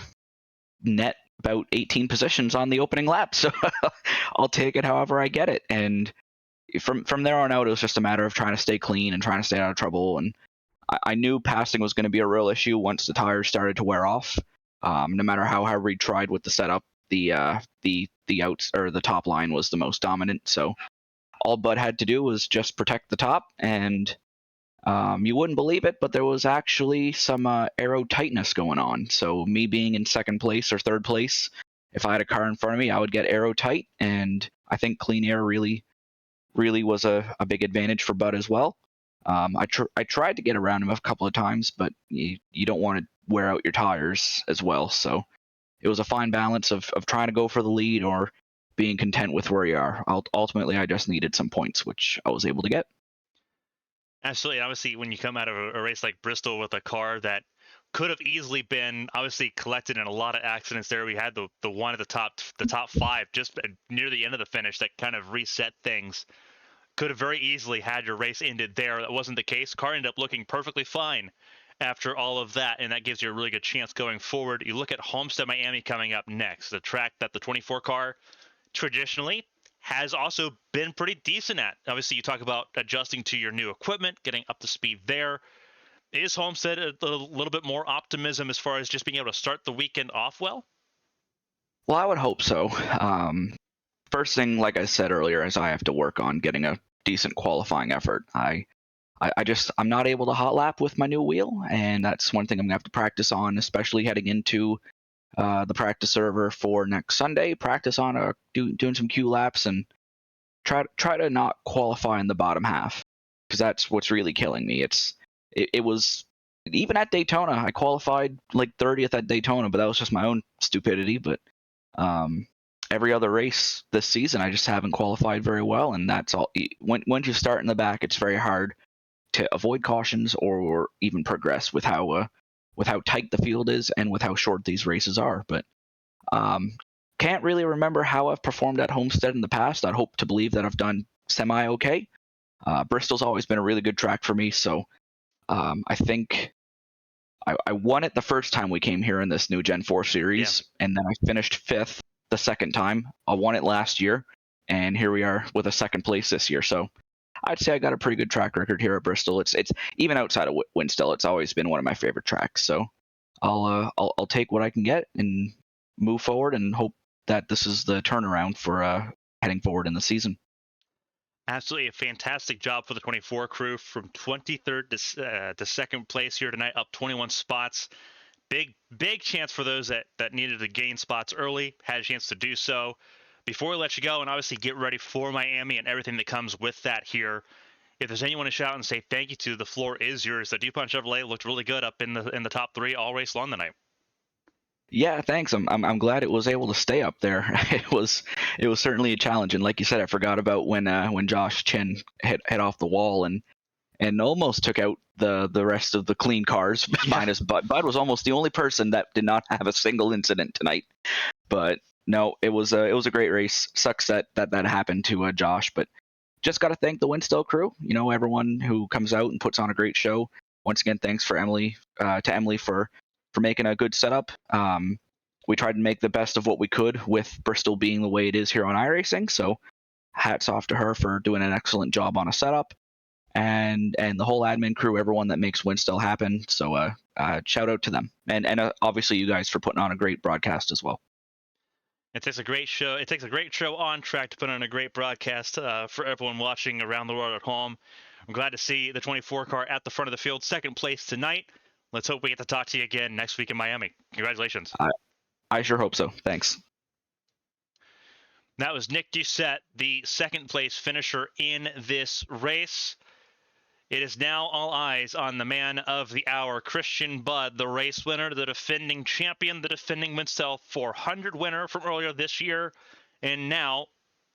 net about 18 positions on the opening lap. So I'll take it however I get it. And from there on out, it was just a matter of trying to stay clean and trying to stay out of trouble. And I knew passing was going to be a real issue once the tires started to wear off. No matter how hard we tried with the setup, the outs or the top line was the most dominant. So all Bud had to do was just protect the top, and you wouldn't believe it, but there was actually some aero tightness going on. So me being in second place or third place, if I had a car in front of me, I would get aero tight, and I think clean air really was a big advantage for Bud as well. I tried to get around him a couple of times, but you don't want to wear out your tires as well. So it was a fine balance of trying to go for the lead or being content with where you are. Ultimately, I just needed some points, which I was able to get. Absolutely. Obviously, when you come out of a race like Bristol with a car that could have easily been obviously collected in a lot of accidents there. We had the one at the top 5 just near the end of the finish that kind of reset things. Could have very easily had your race ended there. That wasn't the case. Car ended up looking perfectly fine after all of that, and that gives you a really good chance going forward. You look at Homestead Miami coming up next, the track that the 24 car traditionally has also been pretty decent at. Obviously, you talk about adjusting to your new equipment, getting up to speed there. Is Homestead a little bit more optimism as far as just being able to start the weekend off well? Well, I would hope so. First thing, like I said earlier, is I have to work on getting a decent qualifying effort. I'm not able to hot lap with my new wheel, and that's one thing I'm gonna have to practice on, especially heading into the practice server for next Sunday. Practice on doing some Q laps and try to not qualify in the bottom half, because that's what's really killing me. It was even at Daytona, I qualified like 30th at Daytona, but that was just my own stupidity. But every other race this season, I just haven't qualified very well, and that's all. Once you start in the back, it's very hard to avoid cautions or even progress with how tight the field is and with how short these races are. But can't really remember how I've performed at Homestead in the past. I'd hope to believe that I've done semi-okay. Bristol's always been a really good track for me, so I think I won it the first time we came here in this new Gen 4 series, and then I finished 5th the second time. I won it last year, and here we are with a second place this year. So I'd say I got a pretty good track record here at Bristol. It's even outside of Winstel, it's always been one of my favorite tracks. So I'll take what I can get and move forward and hope that this is the turnaround for heading forward in the season. Absolutely a fantastic job for the 24 crew, from 23rd to second place here tonight, up 21 spots. Big chance for those that needed to gain spots early, had a chance to do so. Before we let you go, and obviously get ready for Miami and everything that comes with that here, if there's anyone to shout and say thank you to, the floor is yours. The DuPont Chevrolet looked really good up in the top 3 all race long tonight. Yeah, thanks. I'm glad it was able to stay up there. It was certainly a challenge, and like you said, I forgot about when Josh Chen hit off the wall and almost took out the rest of the clean cars, minus Bud. Bud was almost the only person that did not have a single incident tonight. But no, it was a great race. Sucks that happened to Josh, but just got to thank the Winstel crew. You know, everyone who comes out and puts on a great show. Once again, thanks for Emily for making a good setup. We tried to make the best of what we could with Bristol being the way it is here on iRacing. So hats off to her for doing an excellent job on a setup, and the whole admin crew, everyone that makes Winstel happen. So shout out to them, and obviously you guys for putting on a great broadcast as well. It takes a great show. It takes a great show on track to put on a great broadcast for everyone watching around the world at home. I'm glad to see the 24 car at the front of the field, second place tonight. Let's hope we get to talk to you again next week in Miami. Congratulations. I sure hope so. Thanks. That was Nick Doucette, the second place finisher in this race. It is now all eyes on the man of the hour, Christian Budd, the race winner, the defending champion, the defending Winstel 400 winner from earlier this year, and now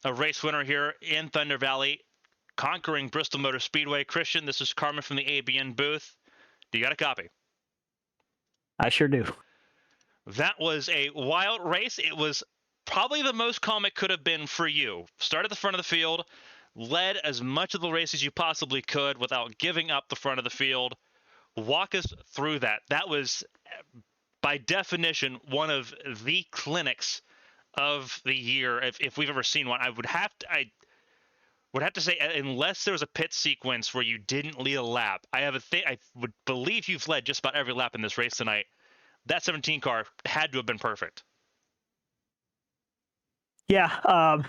a race winner here in Thunder Valley, conquering Bristol Motor Speedway. Christian, this is Carmen from the ABN booth. Do you got a copy? I sure do. That was a wild race. It was probably the most calm it could have been for you. Start at the front of the field, led as much of the race as you possibly could without giving up the front of the field. Walk us through that. That was, by definition, one of the clinics of the year. If we've ever seen one, I would have to say, unless there was a pit sequence where you didn't lead a lap, I would believe you've led just about every lap in this race tonight. That 17 car had to have been perfect. Yeah,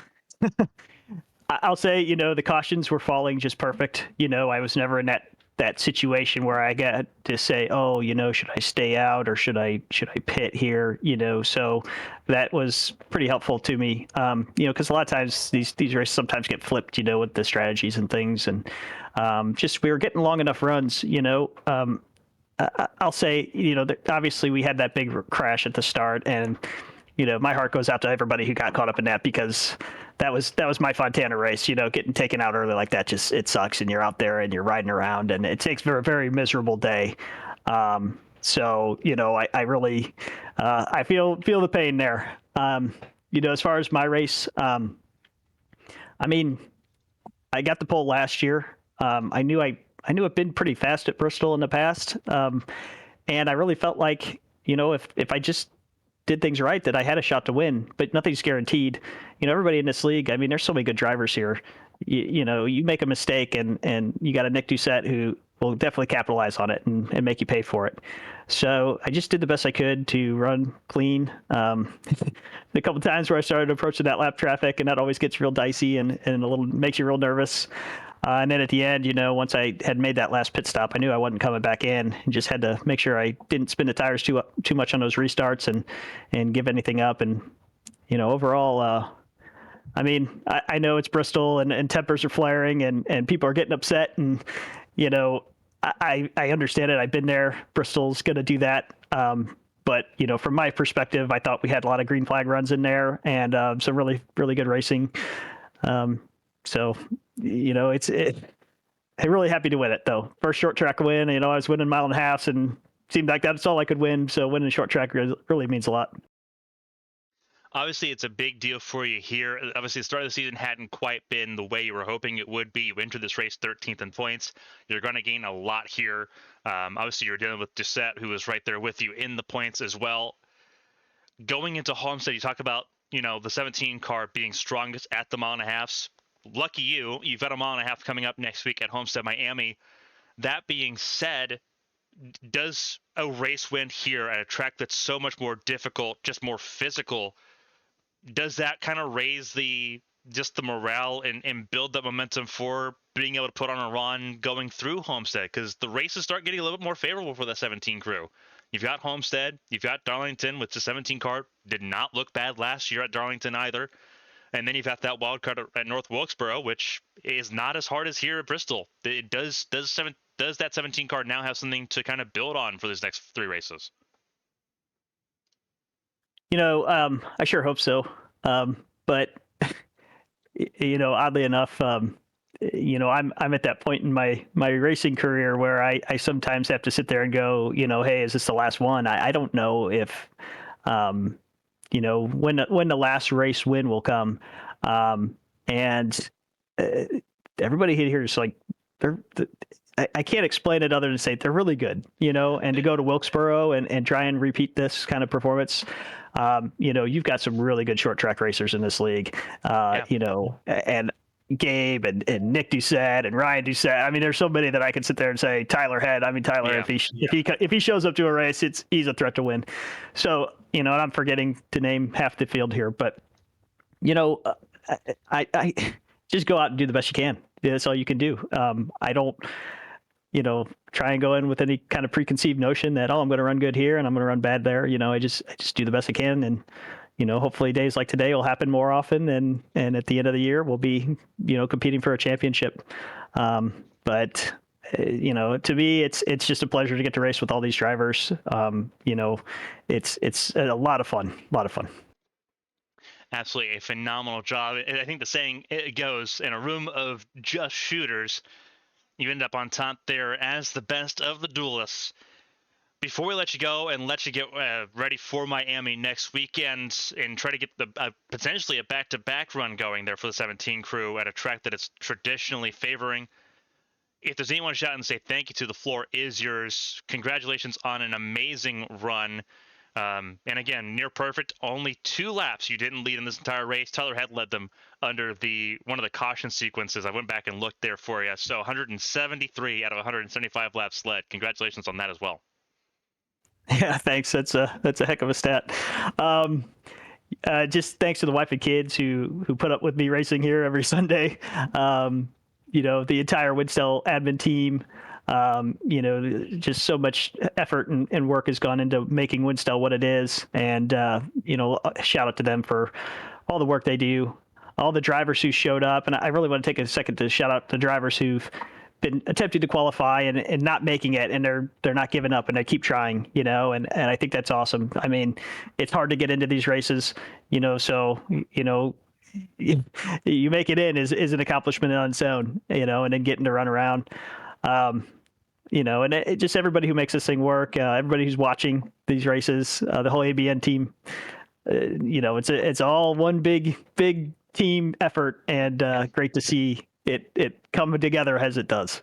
I'll say, the cautions were falling just perfect. I was never in that situation where I got to say, oh, should I stay out or should I pit here? So that was pretty helpful to me. Because a lot of times these races sometimes get flipped, with the strategies and things, and just we were getting long enough runs. I'll say, obviously we had that big crash at the start, and my heart goes out to everybody who got caught up in that, because that was my Fontana race. Getting taken out early like that, just it sucks, and you're out there and you're riding around, and it takes a very miserable day. So I really I feel the pain there. As far as my race, I got the pole last year. I knew I I've been pretty fast at Bristol in the past, and I really felt like, if I just did things right, that I had a shot to win. But nothing's guaranteed. Everybody in this league, I mean, there's so many good drivers here. You make a mistake, and you got a Nick Doucette who will definitely capitalize on it and make you pay for it. So I just did the best I could to run clean. A couple times where I started approaching that lap traffic, and that always gets real dicey and a little makes you real nervous. And then at the end, once I had made that last pit stop, I knew I wasn't coming back in, and just had to make sure I didn't spin the tires too much on those restarts and give anything up. And overall, I mean, I know it's Bristol and tempers are flaring and people are getting upset, and I understand it. I've been there. Bristol's going to do that. But from my perspective, I thought we had a lot of green flag runs in there and some really, really good racing. So, I'm really happy to win it, though. First short track win. I was winning mile and a halves, and seemed like that's all I could win. So winning short track really means a lot. Obviously, it's a big deal for you here. Obviously, the start of the season hadn't quite been the way you were hoping it would be. You entered this race 13th in points. You're going to gain a lot here. Obviously, you're dealing with Doucette, who was right there with you in the points as well. Going into Homestead, you talk about, the 17 car being strongest at the mile and a halves. Lucky you, you've got a mile and a half coming up next week at Homestead, Miami. That being said, does a race win here at a track that's so much more difficult, just more physical, does that kind of raise the morale and build that momentum for being able to put on a run going through Homestead? Because the races start getting a little bit more favorable for the 17 crew. You've got Homestead, you've got Darlington, which the 17 car did not look bad last year at Darlington either. And then you've got that wild card at North Wilkesboro, which is not as hard as here at Bristol. Does that 17 car now have something to kind of build on for these next three races? I sure hope so. But oddly enough, I'm at that point in my racing career where I sometimes have to sit there and go, hey, is this the last one? I don't know if when the last race win will come. And everybody here is like, I can't explain it other than say they're really good, and to go to Wilkesboro and try and repeat this kind of performance. You've got some really good short track racers in this league, and Gabe and Nick Doucette and Ryan Doucette. I mean, there's so many that I can sit there and say Tyler Head. I mean, Tyler, if he shows up to a race, he's a threat to win. So, and I'm forgetting to name half the field here, but I just go out and do the best you can. That's all you can do. I don't, try and go in with any kind of preconceived notion that, I'm going to run good here and I'm going to run bad there. I just do the best I can. And, hopefully days like today will happen more often. And at the end of the year, we'll be, competing for a championship. But to me, it's just a pleasure to get to race with all these drivers. It's a lot of fun, Absolutely a phenomenal job. I think the saying it goes, in a room of just shooters, you end up on top there as the best of the duelists. Before we let you go and let you get ready for Miami next weekend and try to get potentially a back-to-back run going there for the 17 crew at a track that it's traditionally favoring, if there's anyone to shout and say thank you to, the floor is yours. Congratulations on an amazing run. And again, near perfect, only 2 laps you didn't lead in this entire race. Tyler had led them under one of the caution sequences. I went back and looked there for you. So 173 out of 175 laps led. Congratulations on that as well. Yeah, thanks. That's a heck of a stat. Just thanks to the wife and kids who put up with me racing here every Sunday. The entire Winstel admin team. Just so much effort and work has gone into making Winstel what it is. And, shout out to them for all the work they do, all the drivers who showed up. And I really want to take a second to shout out the drivers who've been attempting to qualify and not making it, and they're not giving up and they keep trying, and I think that's awesome. I mean, it's hard to get into these races, so, you make it in is an accomplishment on its own, and then getting to run around. And just everybody who makes this thing work, everybody who's watching these races, the whole ABN team, it's all one big team effort, and great to see it coming together as it does.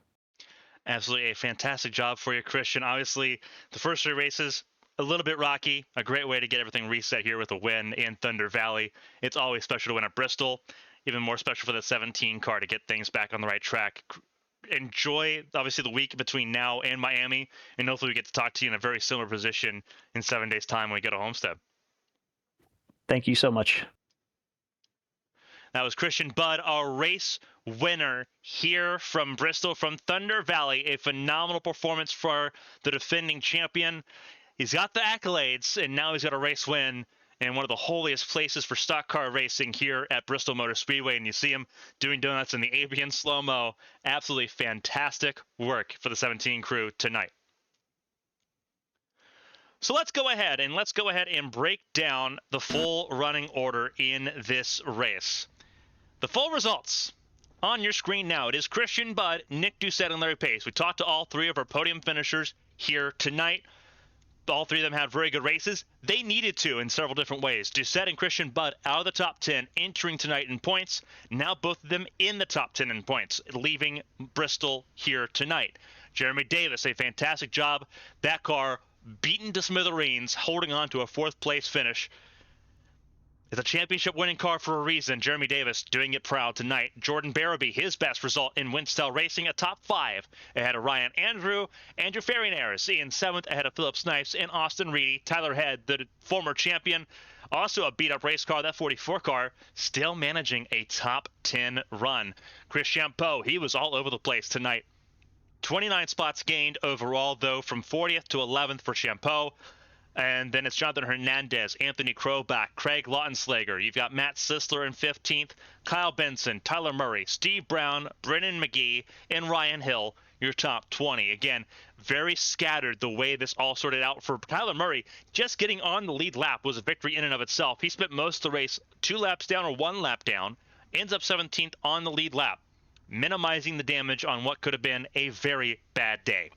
Absolutely a fantastic job for you, Christian. Obviously, the first 3 races, a little bit rocky. A great way to get everything reset here with a win in Thunder Valley. It's always special to win at Bristol. Even more special for the 17 car to get things back on the right track. Enjoy, obviously, the week between now and Miami, and hopefully we get to talk to you in a very similar position in 7 days' time when we go to Homestead. Thank you so much. That was Christian Budd, our race winner here from Bristol, from Thunder Valley. A phenomenal performance for the defending champion. He's got the accolades, and now he's got a race win in one of the holiest places for stock car racing here at Bristol Motor Speedway. And you see him doing donuts in the avian slow-mo. Absolutely fantastic work for the 17 crew tonight. So let's go ahead and break down the full running order in this race. The full results on your screen now. It is Christian Budd, Nick Doucette, and Larry Pace. We talked to all 3 of our podium finishers here tonight. All 3 of them had very good races. They needed to in several different ways. Doucette and Christian Budd out of the top 10, entering tonight in points. Now both of them in the top 10 in points, leaving Bristol here tonight. Jeremy Davis, a fantastic job. That car beaten to smithereens, holding on to a 4th place finish. It's a championship winning car for a reason. Jeremy Davis doing it proud tonight. Jordan Barabee, his best result in Winstel Racing, a top 5 ahead of Ryan Andrew. Andrew Ferrinares in 7th ahead of Philip Snipes and Austin Reedy. Tyler Head, the former champion, also a beat up race car, that 44 car, still managing a top 10 run. Chris Champeau, he was all over the place tonight. 29 spots gained overall, though, from 40th to 11th for Champeau. And then it's Jonathan Hernandez, Anthony Krobach, Craig Lautenslager. You've got Matt Sisler in 15th, Kyle Benson, Tyler Murray, Steve Brown, Brennan McGee, and Ryan Hill, your top 20. Again, very scattered the way this all sorted out. For Tyler Murray, just getting on the lead lap was a victory in and of itself. He spent most of the race 2 laps down or 1 lap down, ends up 17th on the lead lap, minimizing the damage on what could have been a very bad day.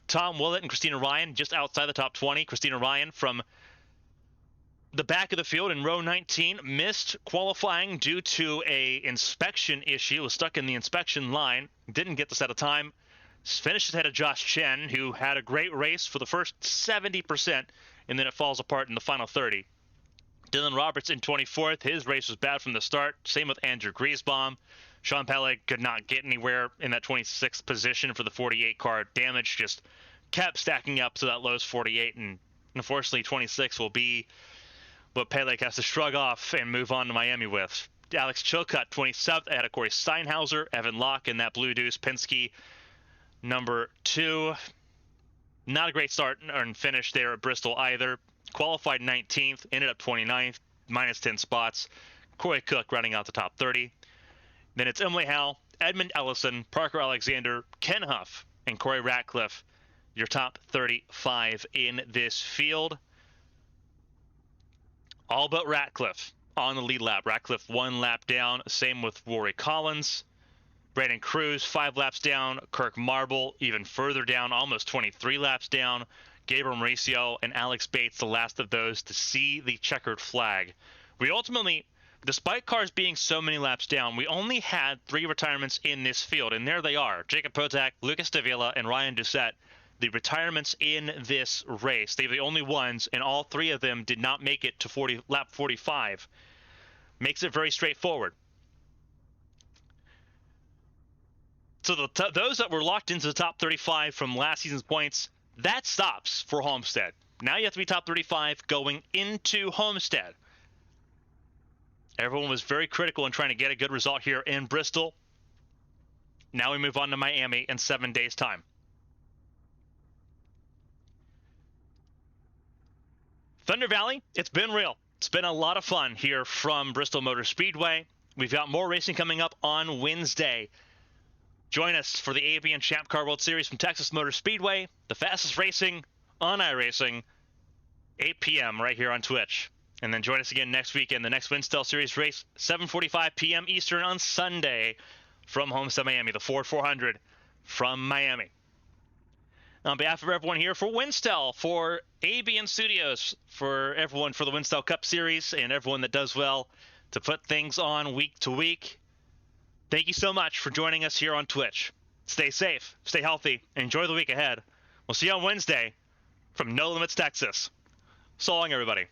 Tom Willett and Christina Ryan just outside the top 20. Christina Ryan from the back of the field in row 19 missed qualifying due to a inspection issue. Was stuck in the inspection line. Didn't get the set of time. Finished ahead of Josh Chen, who had a great race for the first 70%, and then it falls apart in the final 30. Dylan Roberts in 24th. His race was bad from the start. Same with Andrew Griesbaum. Sean Pellig could not get anywhere in that 26th position for the 48 car. Damage just kept stacking up to that lowest 48, and unfortunately 26 will be what Pellig has to shrug off and move on to Miami with. Alex Chilcutt, 27th, ahead of Corey Steinhauser, Evan Locke in that Blue Deuce Penske number 2. Not a great start and finish there at Bristol either. Qualified 19th, ended up 29th, minus 10 spots. Corey Cook running out the top 30. Then it's Emily Howe, Edmund Ellison, Parker Alexander, Ken Huff, and Corey Ratcliffe, your top 35 in this field. All but Ratcliffe on the lead lap. Ratcliffe 1 lap down. Same with Rory Collins. Brandon Cruz 5 laps down. Kirk Marble even further down, almost 23 laps down. Gabriel Mauricio and Alex Bates, the last of those to see the checkered flag. We ultimately, despite cars being so many laps down, we only had 3 retirements in this field, and there they are. Jacob Potak, Lucas Davila, and Ryan Doucette, the retirements in this race. They're the only ones, and all 3 of them did not make it to lap 45. Makes it very straightforward. So those that were locked into the top 35 from last season's points, that stops for Homestead. Now you have to be top 35 going into Homestead. Everyone was very critical in trying to get a good result here in Bristol. Now we move on to Miami in 7 days' time. Thunder Valley, it's been real. It's been a lot of fun here from Bristol Motor Speedway. We've got more racing coming up on Wednesday. Join us for the ABN Champ Car World Series from Texas Motor Speedway. The fastest racing on iRacing, 8 p.m. right here on Twitch. And then join us again next weekend, the next Winstel Series race, 7:45 p.m. Eastern on Sunday from Homestead, Miami, the Ford 400 from Miami. On behalf of everyone here for Winstel, for ABN Studios, for everyone for the Winstel Cup Series, and everyone that does well to put things on week to week, thank you so much for joining us here on Twitch. stay safe, stay healthy, enjoy the week ahead. We'll see you on Wednesday from No Limits, Texas. So long, everybody.